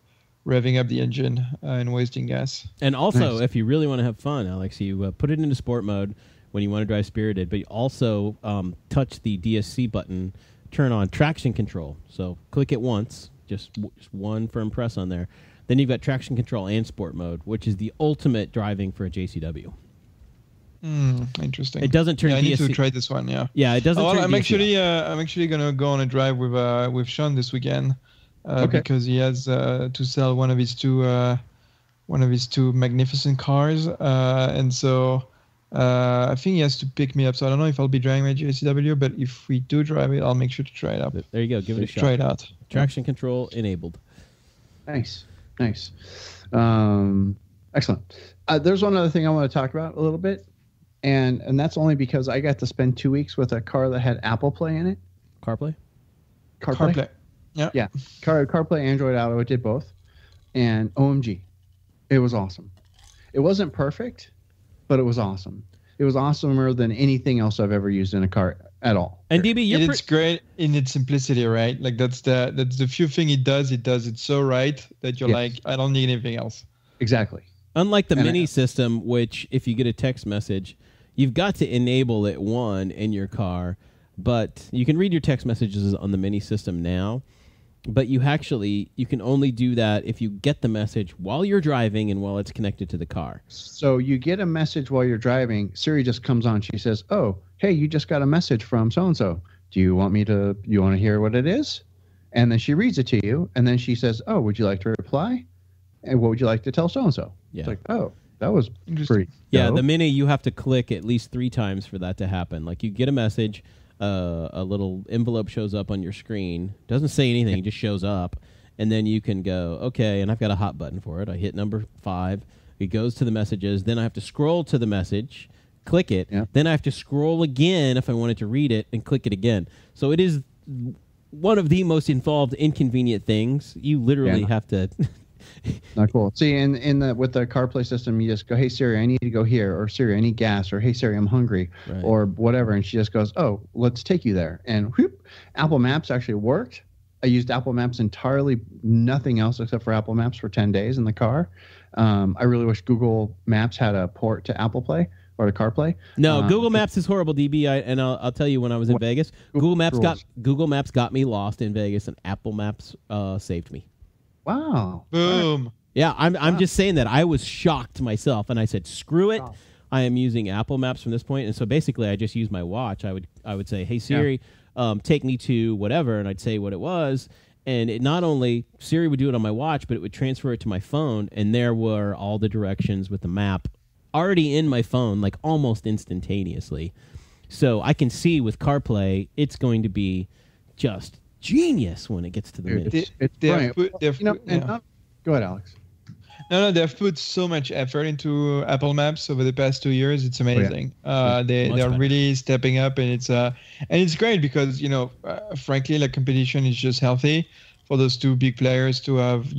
revving up the engine and wasting gas. And also, if you really want to have fun, Alex, you put it into sport mode when you want to drive Spirited, but you also touch the DSC button, turn on traction control. So click it once, just one firm press on there. Then you've got traction control and sport mode, which is the ultimate driving for a JCW. Interesting. It doesn't turn. I DSC. need to try this one. Yeah. Yeah, it doesn't. Oh, turn I'm DSC actually gonna go on a drive with Sean this weekend, because he has to sell one of his two magnificent cars, and so I think he has to pick me up. So I don't know if I'll be driving my JCW, but if we do drive it, I'll make sure to try it out. There you go. Give it a shot. Try it out. Traction control enabled. Nice. Excellent. There's one other thing I want to talk about a little bit, and that's only because I got to spend 2 weeks with a car that had Apple Play in it. CarPlay? CarPlay. Yeah. CarPlay, Android Auto, it did both. And OMG, it was awesome. It wasn't perfect, but it was awesome. It was awesomer than anything else I've ever used in a car at all. And DB, it's great in its simplicity, right? Like that's the few thing it does it so right that you're like, I don't need anything else. Exactly. Unlike the mini system, which if you get a text message, you've got to enable it in your car, but you can read your text messages on the mini system now. But you can only do that if you get the message while you're driving and while it's connected to the car. So you get a message while you're driving. Siri just comes on. She says, "Oh, hey, you just got a message from so-and-so. Do you want to hear what it is?" And then she reads it to you. And then she says, "Oh, would you like to reply? And what would you like to tell so-and-so?" Yeah. It's like, oh, that was pretty Yeah, dope. the mini, you have to click at least 3 times for that to happen. Like you get a message, a little envelope shows up on your screen. Doesn't say anything, it just shows up. And then you can go, okay, and I've got a hot button for it. I hit number 5. It goes to the messages. Then I have to scroll to the message, click it. Yeah. Then I have to scroll again if I wanted to read it and click it again. So it is one of the most involved, inconvenient things. You literally have to... Not cool. See, with the CarPlay system, you just go, "Hey Siri, I need to go here," or "Siri, I need gas," or "Hey Siri, I'm hungry," or whatever, and she just goes, "Oh, let's take you there." And whoop, Apple Maps actually worked. I used Apple Maps entirely, nothing else except for Apple Maps for 10 days in the car. I really wish Google Maps had a port to Apple Play or to CarPlay. No, Google Maps is horrible, DB. I'll tell you, when I was in Vegas, Google Maps got me lost in Vegas, and Apple Maps saved me. Wow. Boom. Yeah, I'm just saying that. I was shocked myself, and I said, screw it. Wow. I am using Apple Maps from this point. And so basically I just use my watch. I would say, "Hey Siri, take me to whatever," and I'd say what it was. And it not only, Siri would do it on my watch, but it would transfer it to my phone, and there were all the directions with the map already in my phone, like almost instantaneously. So I can see with CarPlay, it's going to be just genius when it gets to the minutes. Go ahead, Alex. No, they've put so much effort into Apple Maps over the past 2 years. It's amazing. They're really stepping up, and it's great because frankly, like, competition is just healthy for those two big players to have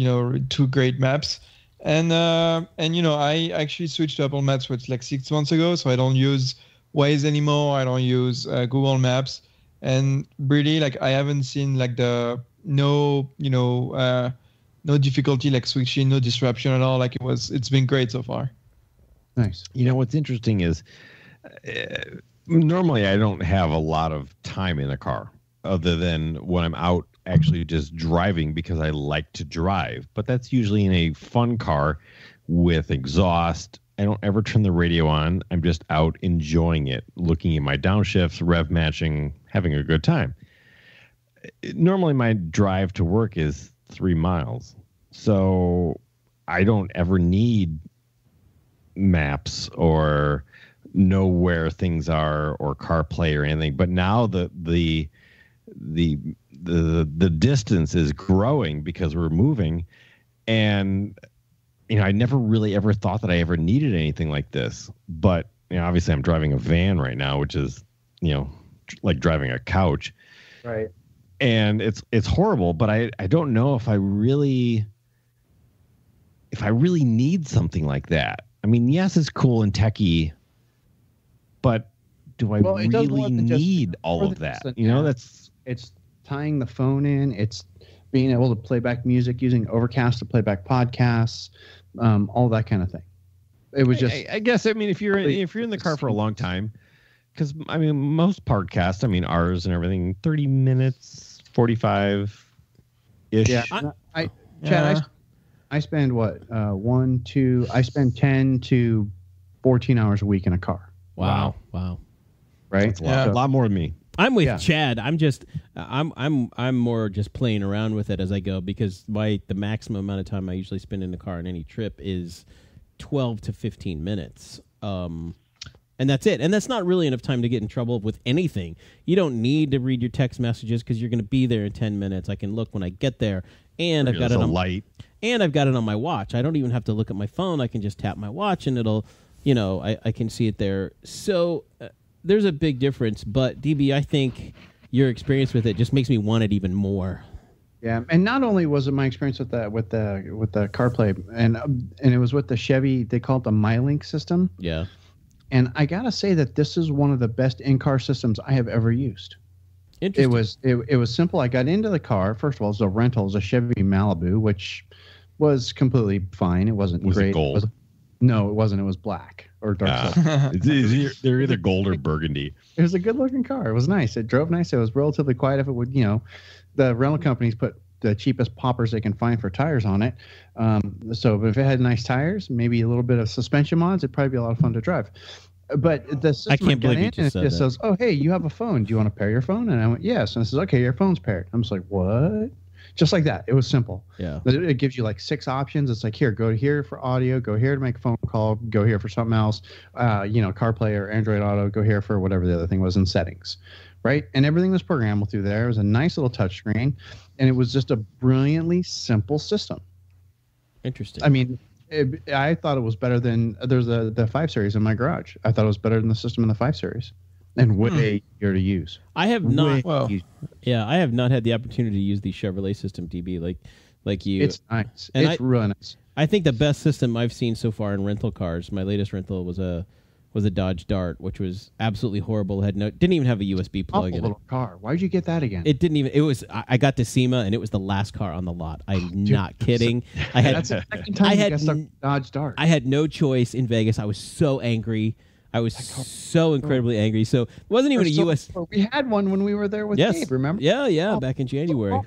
2 great maps. And I actually switched to Apple Maps like 6 months ago, so I don't use Waze anymore. I don't use Google Maps, and really, like, I haven't seen like no difficulty, like switching, no disruption at all. Like it's been great so far. Nice. You know, what's interesting is normally I don't have a lot of time in a car other than when I'm out actually just driving because I like to drive. But that's usually in a fun car with exhaust. I don't ever turn the radio on. I'm just out enjoying it, looking at my downshifts, rev matching, having a good time. Normally my drive to work is 3 miles. So I don't ever need maps or know where things are or CarPlay or anything. But now the distance is growing because we're moving, and I never really ever thought that I ever needed anything like this. But obviously I'm driving a van right now, which is like driving a couch, right? And it's horrible. But I don't know if I really need something like that. I mean, yes, it's cool and techie, but do I really need all of that? It's tying the phone in. It's being able to play back music using Overcast to play back podcasts, all that kind of thing. It was just. I guess. I mean, if you're in the car for a long time, because I mean, most podcasts, I mean, ours and everything, 30 minutes, 45 ish. Yeah, Chad, I spend I spend 10 to 14 hours a week in a car. Wow. Right? That's a lot more than me. I'm with Chad. I'm more just playing around with it as I go, because the maximum amount of time I usually spend in the car on any trip is 12 to 15 minutes. And that's it. And that's not really enough time to get in trouble with anything. You don't need to read your text messages because you're going to be there in 10 minutes. I can look when I get there, and I've got it on light. And I've got it on my watch. I don't even have to look at my phone. I can just tap my watch, and it'll, I can see it there. So there's a big difference. But DB, I think your experience with it just makes me want it even more. Yeah, and not only was it my experience with the CarPlay, and it was with the Chevy. They call it the MyLink system. Yeah. And I gotta say that this is one of the best in-car systems I have ever used. Interesting. It was simple. I got into the car. First of all, it was a rental. It was a Chevy Malibu, which was completely fine. It wasn't great. It gold? No, it wasn't. It was black or dark silver. They're either gold or burgundy. It was a good-looking car. It was nice. It drove nice. It was relatively quiet. If it would, the rental companies put the cheapest poppers they can find for tires on it. So if it had nice tires, maybe a little bit of suspension mods, it'd probably be a lot of fun to drive. But the system I can't believe you just said that. It says, "Oh, hey, you have a phone. Do you want to pair your phone?" And I went, "Yes." And it says, "Okay, your phone's paired." I'm just like, "What?" Just like that. It was simple. Yeah. It gives you like 6 options. It's like, here, go here for audio, go here to make a phone call, go here for something else, CarPlay or Android Auto, go here for whatever the other thing was in settings, right? And everything was programmable through there. It was a nice little touchscreen, and it was just a brilliantly simple system. Interesting. I mean, I thought it was better than there's the 5 Series in my garage. I thought it was better than the system in the 5 Series. And way easier to use. I have not. I have not had the opportunity to use the Chevrolet system, DB, like you. It's nice. And it's really nice. I think the best system I've seen so far in rental cars. My latest rental was a Dodge Dart, which was absolutely horrible. Didn't even have a USB plug in it. Little car. Why'd you get that again? It didn't even. It was. I got to SEMA, and it was the last car on the lot. I'm not kidding. That's the second time you got stuck with Dodge Dart. I had no choice in Vegas. I was so angry. I was so incredibly angry. So it wasn't even a US. We had one when we were there with Gabe, remember? Yeah, back in January.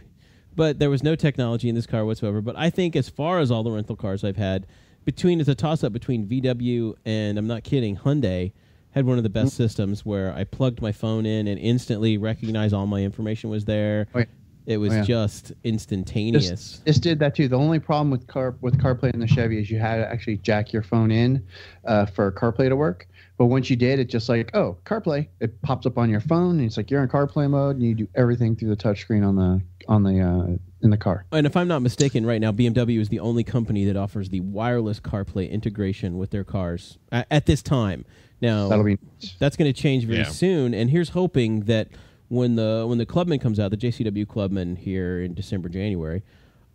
But there was no technology in this car whatsoever. But I think as far as all the rental cars I've had, it's a toss-up between VW and, I'm not kidding, Hyundai had one of the best systems where I plugged my phone in and instantly recognized all my information was there. Oh, yeah. It was just instantaneous. This did that too. The only problem with CarPlay in the Chevy is you had to actually jack your phone in for CarPlay to work. But once you did, it's just like, oh, CarPlay. It pops up on your phone, and it's like you're in CarPlay mode, and you do everything through the touchscreen in the car. And if I'm not mistaken, right now BMW is the only company that offers the wireless CarPlay integration with their cars at this time. Now that's going to change very soon, and here's hoping that when the Clubman comes out, the JCW Clubman here in December, January,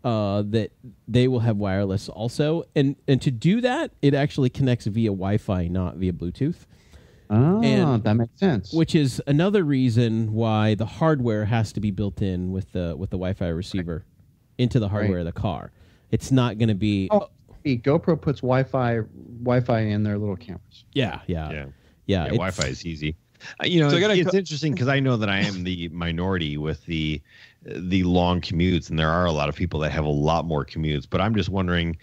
that they will have wireless also. And to do that, it actually connects via Wi-Fi, not via Bluetooth. Oh, And- that makes sense. which is another reason why the hardware has to be built in with the Wi-Fi receiver into the hardware of the car. It's not going to be. GoPro puts Wi-Fi in their little cameras. Yeah. Wi-Fi is easy. So it's interesting because I know that I am the minority with the long commutes, and there are a lot of people that have a lot more commutes. But I'm just wondering,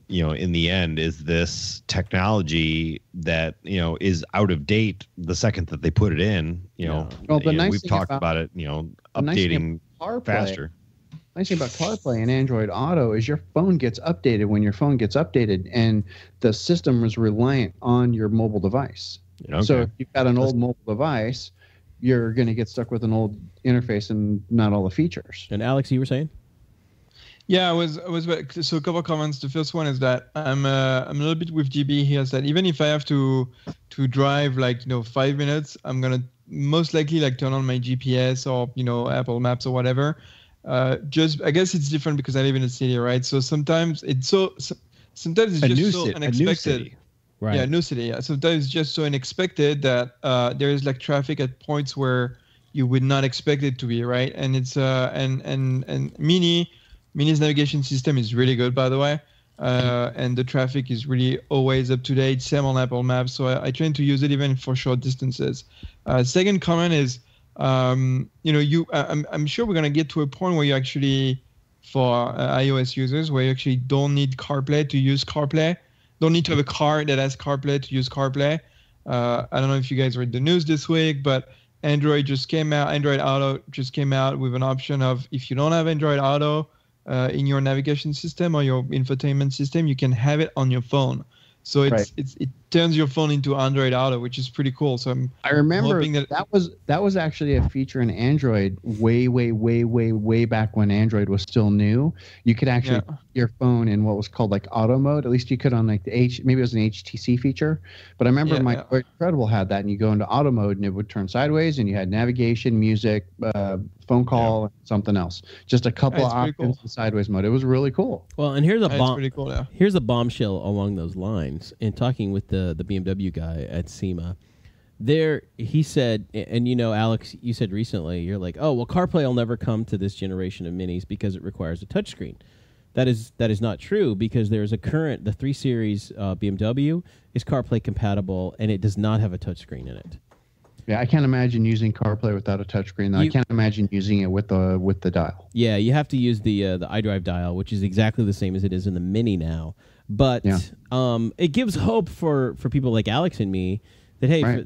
in the end, is this technology that is out of date the second that they put it in? Well, the nice we've thing talked about it. Updating faster. Nice thing about CarPlay and Android Auto is your phone gets updated when your phone gets updated, and the system is reliant on your mobile device. Okay. So if you've got an old mobile device, you're going to get stuck with an old interface and not all the features. And Alex, you were saying? Yeah, I was. So a couple of comments. The first one is that I'm a little bit with GB here. Is that even if I have to drive 5 minutes, I'm gonna most likely turn on my GPS or Apple Maps or whatever. I guess it's different because I live in a city, right? So sometimes it's sometimes it's just so unexpected. A new city. Right. Yeah, new city. Yeah. Sometimes it's just so unexpected that there is traffic at points where you would not expect it to be, right? And it's and Mini's navigation system is really good, by the way, and the traffic is really always up to date. Same on Apple Maps, so I tend to use it even for short distances. Second comment is, I'm sure we're gonna get to a point where you actually, for iOS users, where you actually don't need CarPlay to use CarPlay. Don't need to have a car that has CarPlay to use CarPlay. I don't know if you guys read the news this week, but Android Auto just came out with an option of, if you don't have Android Auto in your navigation system or your infotainment system, you can have it on your phone. So it turns your phone into Android Auto, which is pretty cool. So I remember hoping that was actually a feature in Android way back when Android was still new. You could actually put your phone in what was called auto mode. At least you could on maybe it was an HTC feature. But I remember my Incredible had that, and you go into auto mode and it would turn sideways, and you had navigation, music, phone call, and something else. Just a couple of options in sideways mode. It was really cool. Well, and here's pretty cool, yeah. Here's a bombshell along those lines. In talking with the BMW guy at SEMA, he said, and Alex, you said recently, you're like, oh, well, CarPlay will never come to this generation of Minis because it requires a touchscreen. That is not true, because there's the 3 Series BMW is CarPlay compatible, and it does not have a touchscreen in it. Yeah, I can't imagine using CarPlay without a touchscreen. I can't imagine using it with the dial. Yeah, you have to use the iDrive dial, which is exactly the same as it is in the Mini now. But it gives hope for people like Alex and me that, hey,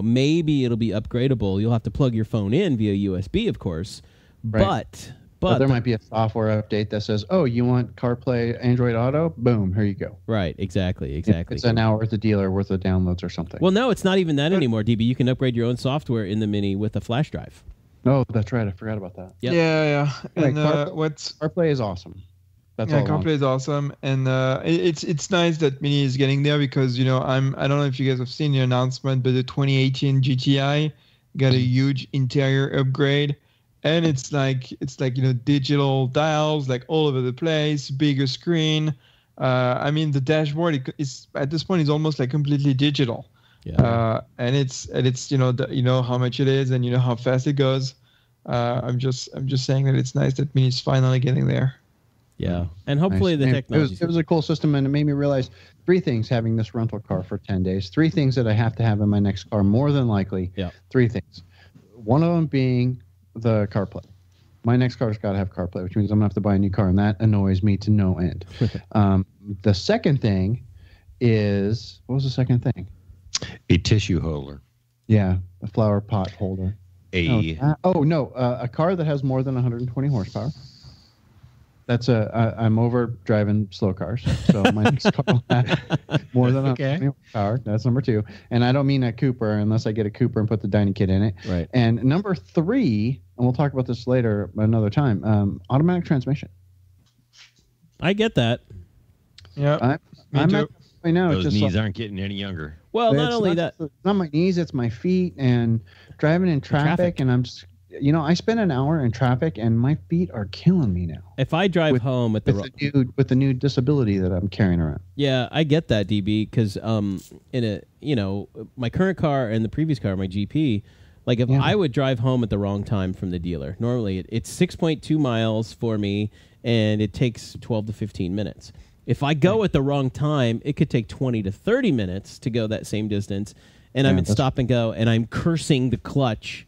maybe it'll be upgradable. You'll have to plug your phone in via USB, of course. Right. But there might be a software update that says, oh, you want CarPlay Android Auto? Boom, here you go. Right, exactly. It's an hour at the dealer worth of downloads or something. Well, no, it's not even that anymore, DB. You can upgrade your own software in the Mini with a flash drive. Oh, that's right. I forgot about that. Yep. Yeah. Anyway, And CarPlay is awesome. That's all. CarPlay is awesome, and it's nice that Mini is getting there, because I don't know if you guys have seen the announcement, but the 2018 GTI got a huge interior upgrade. And it's digital dials all over the place, bigger screen. The dashboard is at this point is almost completely digital. Yeah. And it's how much it is, and how fast it goes. I'm just saying that it's nice that Mini's finally getting there. Yeah, and hopefully the technology. It was a cool system, and it made me realize 3 things having this rental car for 10 days. 3 things that I have to have in my next car, more than likely. Yeah. 3 things. One of them being the CarPlay. My next car's got to have CarPlay, which means I'm going to have to buy a new car, and that annoys me to no end. The second thing is, what was the second thing? A tissue holder. Yeah, a flower pot holder. A car that has more than 120 horsepower. I'm over driving slow cars, so my next car will have more than 120 horsepower. That's number 2. And I don't mean a Cooper, unless I get a Cooper and put the Dyna kit in it. Right. And number 3, and we'll talk about this later another time, automatic transmission. I get that. Yeah, me too. I know. Those knees aren't getting any younger. Well, not only that. It's not my knees, it's my feet, and driving in traffic. And I'm just I spend an hour in traffic and my feet are killing me now. If I drive home at the with the new disability that I'm carrying around. Yeah, I get that, DB, because my current car and the previous car, my GP, like if I would drive home at the wrong time from the dealer, normally it's 6.2 miles for me and it takes 12 to 15 minutes. If I go at the wrong time, it could take 20 to 30 minutes to go that same distance, and I'm in stop and go, and I'm cursing the clutch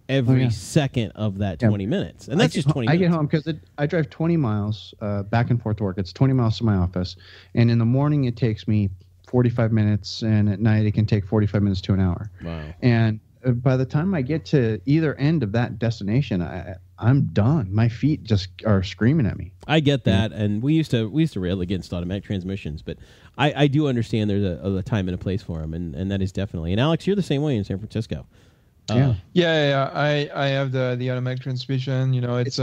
every second of that 20 minutes. And that's just 20 minutes. I get home because I drive 20 miles back and forth to work. It's 20 miles to my office. And in the morning, it takes me 45 minutes. And at night, it can take 45 minutes to an hour. Wow. And by the time I get to either end of that destination, I'm done. My feet just are screaming at me. I get that. And we used to rail against automatic transmissions. But I do understand there's a time and a place for them. And that is definitely. And Alex, you're the same way in San Francisco. Yeah. I have the automatic transmission. It's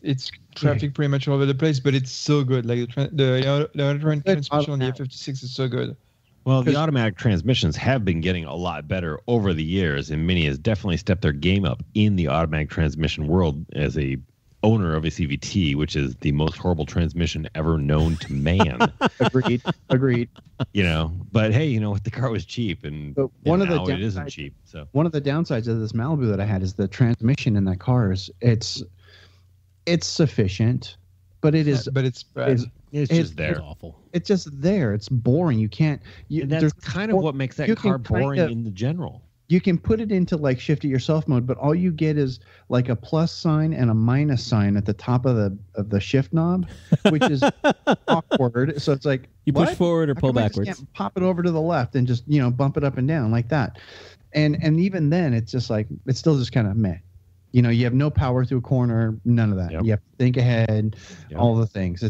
it's traffic pretty much all over the place, but it's so good. Like the automatic transmission on the F56 is so good. Well, the automatic transmissions have been getting a lot better over the years, and Mini has definitely stepped their game up in the automatic transmission world as a owner of a CVT, which is the most horrible transmission ever known to man. Agreed. But hey, the car was cheap, and now it isn't cheap. So one of the downsides of this Malibu that I had is the transmission in that car it's sufficient, but it's bad. It's just there. It's awful. It's just there. It's boring. You can't. That's kind of what makes that car boring in the general. You can put it into like shift it yourself mode, but all you get is like a plus sign and a minus sign at the top of the shift knob, which is awkward. So it's like you push forward or pull backwards. I just can't pop it over to the left and just bump it up and down like that. And even then, it's just like it's still just kind of meh. You have no power through a corner, none of that. Yep. You have to think ahead, all the things.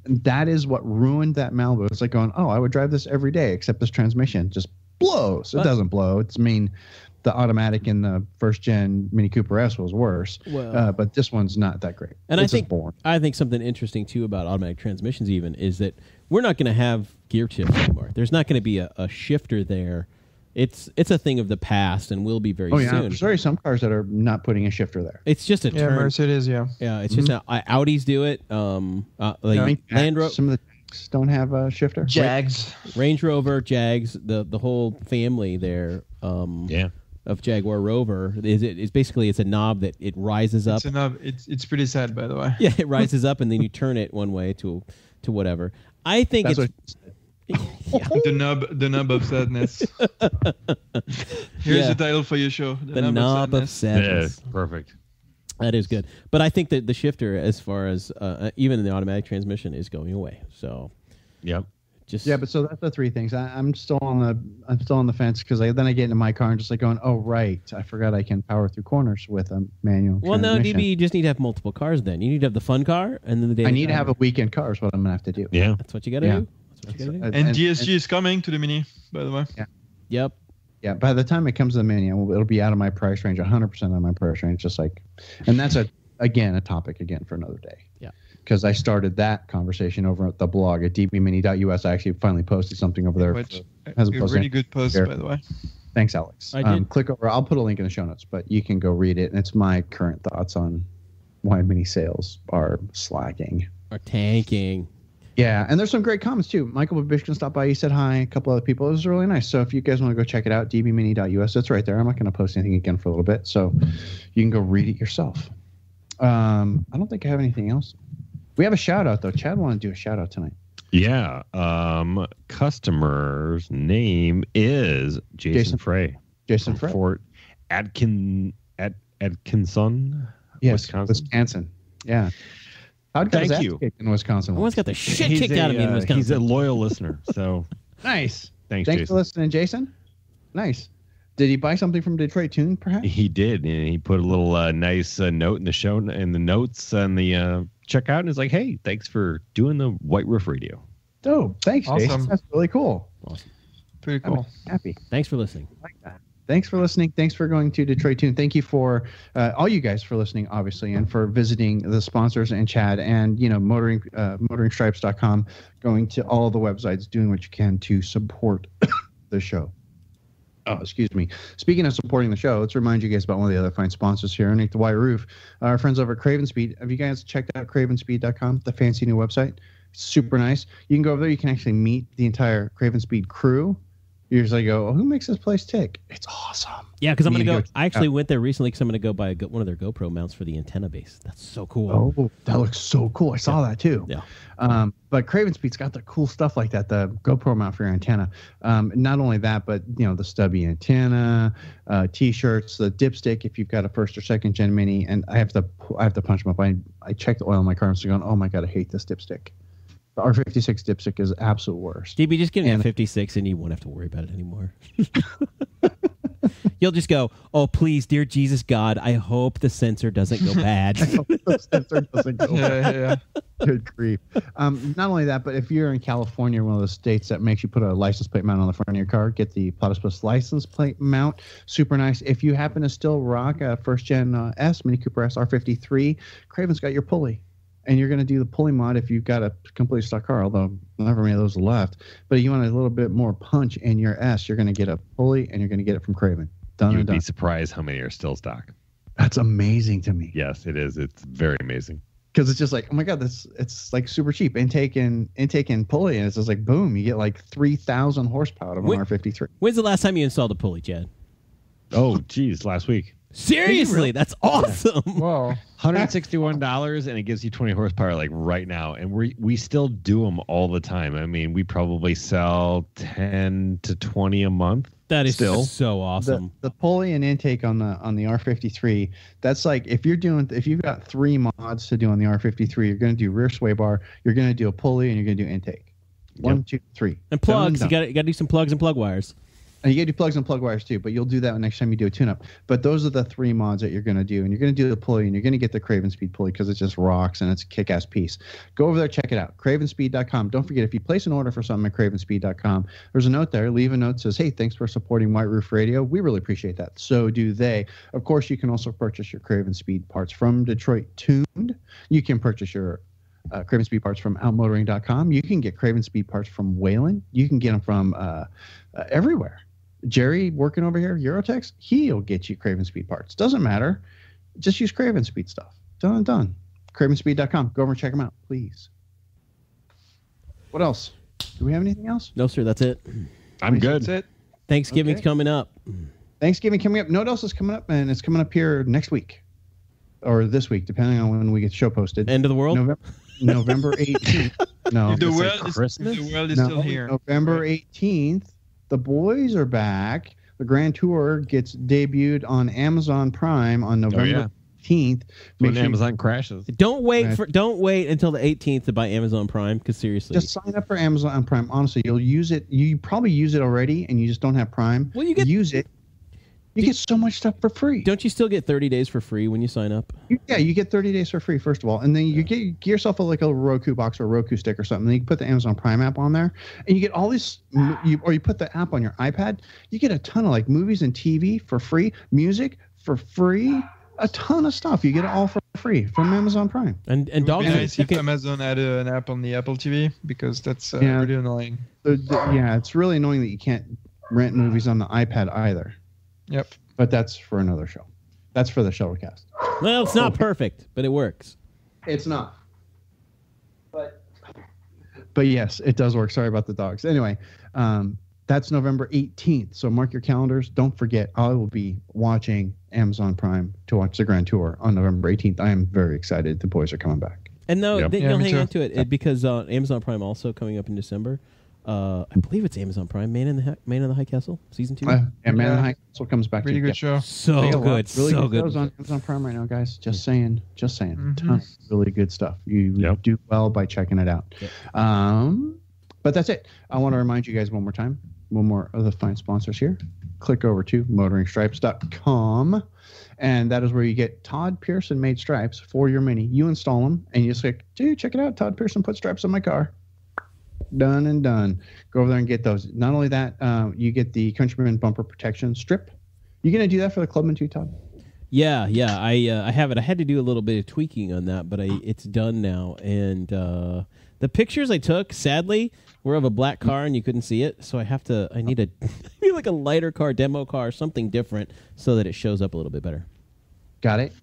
That is what ruined that Malibu. It's like going, I would drive this every day, except this transmission just blows. It doesn't blow. The automatic in the first gen Mini Cooper S was worse, but this one's not that great. And I think something interesting too about automatic transmissions even is that we're not going to have gear shifts anymore. There's not going to be a shifter there. It's a thing of the past and will be very soon. There's some cars that are not putting a shifter there. It's just a turn. Mercedes, yeah. It's just Audis do it. Land Rover. Some of the don't have a shifter. Jags, Range Rover, Jags, the whole family there. Of Jaguar Rover is basically it's a knob that it rises up. It's a knob. It's pretty sad, by the way. Yeah, it rises up and then you turn it one way to whatever. I think that's the knob of sadness. Here's the title for your show. The knob of sadness. Yeah, perfect. That is good. But I think that the shifter, as far as even in the automatic transmission, is going away. So, yep. But so that's the three things. I'm still on the fence because then I get into my car and just like going, oh right, I forgot I can power through corners with a manual. Well, no, DB, you just need to have multiple cars. Then you need to have the fun car and then the daily. I need to have a weekend car. Is what I'm gonna have to do. Yeah, that's what you got to do. And DSG is coming to the Mini, by the way. Yeah. Yep. Yeah. By the time it comes to the Mini, it'll be out of my price range, 100% out of my price range. Just like, and that's a topic for another day. Yeah. Because I started that conversation over at the blog at dbmini.us. I actually finally posted something over there. A really good post, by the way. Thanks, Alex. I did. Click over. I'll put a link in the show notes, but you can go read it. And it's my current thoughts on why Mini sales are slacking. Or tanking. Yeah, and there's some great comments too. Michael Babishkin stopped by. He said hi. A couple other people. It was really nice. So if you guys want to go check it out, dbmini.us, it's right there. I'm not going to post anything again for a little bit, so you can go read it yourself. I don't think I have anything else. We have a shout out though. Chad wanted to do a shout out tonight. Yeah. Customer's name is Jason Frey. Jason Frey. Fort Atkinson, yes, Wisconsin. Yeah. Thank you. In Wisconsin. Almost got the shit kicked out of me in Wisconsin. He's a loyal listener. So nice. Thanks for listening, Jason. Nice. Did he buy something from Detroit Tune, perhaps? He did, and he put a little nice note in the show, in the notes on the checkout, and it's like, "Hey, thanks for doing the White Roof Radio." Dope. Thanks, awesome. Jason. That's really cool. Awesome. Pretty cool. I'm happy. Thanks for listening. I like that. Thanks for listening. Thanks for going to Detroit Tune. Thank you for all you guys for listening, obviously, and for visiting the sponsors and Chad and motoringstripes.com, going to all the websites, doing what you can to support the show. Oh, excuse me. Speaking of supporting the show, let's remind you guys about one of the other fine sponsors here underneath the white roof. Our friends over at Craven Speed. Have you guys checked out cravenspeed.com, the fancy new website? Super nice. You can go over there. You can actually meet the entire Craven Speed crew. You usually go, who makes this place tick? It's awesome. Yeah, because I'm going to go. I actually went there recently because I'm going to go buy one of their GoPro mounts for the antenna base. That's so cool. Oh, that looks so cool. I saw that too. Yeah. But Craven Speed's got the cool stuff like that, the GoPro mount for your antenna. Not only that, but the stubby antenna, T-shirts, the dipstick if you've got a first or second gen mini. And I have to punch them up. I checked the oil in my car and so going, oh my god, I hate this dipstick. The R56 dipstick is absolute worst. DB, just get an F56 and you won't have to worry about it anymore. You'll just go, oh, please, dear Jesus God, I hope the sensor doesn't go bad. I hope the sensor doesn't go bad. Yeah. Good grief. Not only that, but if you're in California, one of those states that makes you put a license plate mount on the front of your car, get the Platypus license plate mount. Super nice. If you happen to still rock a first-gen Mini Cooper S R53, Craven's got your pulley. And you're going to do the pulley mod if you've got a complete stock car, although not very many of those are left. But you want a little bit more punch in your S, you're going to get a pulley, and you're going to get it from Craven. You'd be surprised how many are still stock. That's amazing to me. Yes, it is. It's very amazing. Because it's just like, oh my god, it's like super cheap. Intake and pulley, and it's just like boom, you get like 3,000 horsepower out of an R53. When's the last time you installed a pulley, Chad? Oh, geez, last week. Seriously, that's awesome. Wow. $161 and it gives you 20 horsepower like right now, and we still do them all the time. I mean, we probably sell 10 to 20 a month. That is still so awesome. The pulley and intake on the R53, that's like if you've got 3 mods to do on the R53, you're going to do rear sway bar, you're going to do a pulley, and you're going to do intake. 1, 2, 3. And plugs. You got to do some plugs and plug wires. And you got to do plugs and plug wires too, but you'll do that next time you do a tune-up. But those are the 3 mods that you're going to do. And you're going to do the pulley, and you're going to get the Craven Speed pulley because it just rocks, and it's a kick-ass piece. Go over there, check it out, cravenspeed.com. Don't forget, if you place an order for something at cravenspeed.com, there's a note there. Leave a note that says, hey, thanks for supporting White Roof Radio. We really appreciate that. So do they. Of course, you can also purchase your Craven Speed parts from Detroit Tuned. You can purchase your Craven Speed parts from outmotoring.com. You can get Craven Speed parts from Wayland. You can get them from everywhere. Jerry working over here, Eurotex, he'll get you Craven Speed parts. Doesn't matter. Just use Craven Speed stuff. Done and done. Cravenspeed.com. Go over and check them out, please. What else? Do we have anything else? No, sir. That's it. I'm good. That's it. Thanksgiving's coming up. Thanksgiving coming up. No, what else is coming up? And it's coming up here next week. Or this week, depending on when we get the show posted. End of the world? November 18th. No. If the world is still here. November 18th. The boys are back. The Grand Tour gets debuted on Amazon Prime on November 18th. When Amazon crashes. Don't wait until the 18th to buy Amazon Prime, because seriously. Just sign up for Amazon Prime. Honestly, you'll use it. You probably use it already and you just don't have Prime. Well, use it. You get so much stuff for free. Don't you still get 30 days for free when you sign up? Yeah, you get 30 days for free, first of all. And then you get yourself a Roku box or a Roku stick or something. Then you can put the Amazon Prime app on there. And you get all these, or you put the app on your iPad. You get a ton of movies and TV for free, music for free, a ton of stuff. You get it all for free from Amazon Prime. And dog nice if Amazon had an app on the Apple TV, because that's really annoying. It's really annoying that you can't rent movies on the iPad either. Yep. But that's for another show. That's for the Shuttlecast. Well, it's not perfect, but it works. It's not. But yes, it does work. Sorry about the dogs. Anyway, that's November 18th. So mark your calendars. Don't forget, I will be watching Amazon Prime to watch the Grand Tour on November 18th. I am very excited. The boys are coming back. And you'll hang on to it because Amazon Prime also coming up in December. I believe it's Amazon Prime. Man in the High Castle, season 2. Man in the High Castle comes back. Really good show. So good. Really so good good. Shows on Amazon Prime right now, guys. Just saying. Mm-hmm. Ton of really good stuff. You do well by checking it out. Yep. But that's it. I want to remind you guys one more time. One more of the fine sponsors here. Click over to motoringstripes.com. And that is where you get Todd Pearson made stripes for your Mini. You install them and you just like, dude, check it out. Todd Pearson put stripes on my car. Done and done. Go over there and get those. Not only that, you get the Countryman bumper protection strip. You gonna do that for the Clubman too, Todd? Yeah. I have it. I had to do a little bit of tweaking on that, but it's done now. And The pictures I took, sadly, were of a black car and you couldn't see it. So I need like a lighter car, demo car, something different so that it shows up a little bit better. Got it.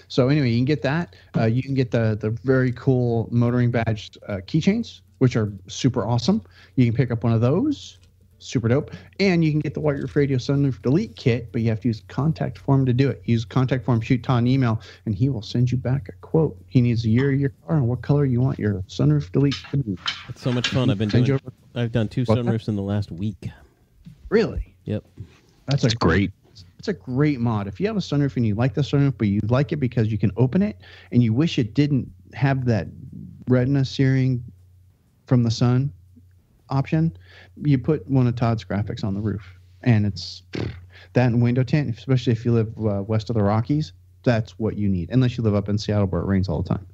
So anyway, you can get that. You can get the very cool motoring badged keychains, which are super awesome. You can pick up one of those. Super dope. And you can get the White Roof Radio Sunroof Delete Kit, but you have to use contact form to do it. Use contact form, shoot Todd an email, and he will send you back a quote. He needs a year of your car and what color you want your sunroof delete to be. It's so much fun. I've done 2 sunroofs in the last week. Really? Yep. That's great. It's a great mod. If you have a sunroof and you like the sunroof, but you like it because you can open it and you wish it didn't have that retina searing from the sun option, you put one of Todd's graphics on the roof, and it's that and window tint, especially if you live west of the Rockies. That's what you need, unless you live up in Seattle where it rains all the time.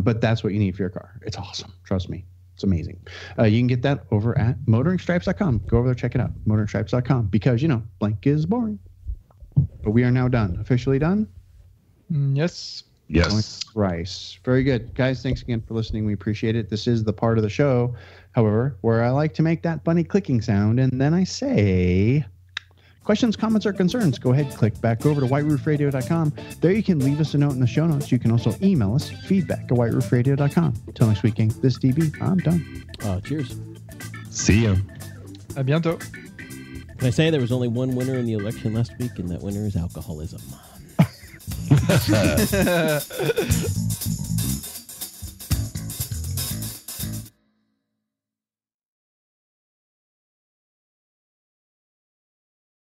But that's what you need for your car. It's awesome. Trust me. It's amazing. You can get that over at motoringstripes.com. Go over there, check it out. motoringstripes.com, because, blank is boring. But we are now done. Officially done? Yes. Rice. Very good. Guys, thanks again for listening. We appreciate it. This is the part of the show, however, where I like to make that bunny clicking sound, and then I say, questions, comments, or concerns, go ahead, click back over to whiteroofradio.com. There you can leave us a note in the show notes. You can also email us, feedback@whiteroofradio.com. Until next week, gang, this is DB. I'm done. Cheers. See ya. À bientôt. Can I say there was only one winner in the election last week, and that winner is alcoholism.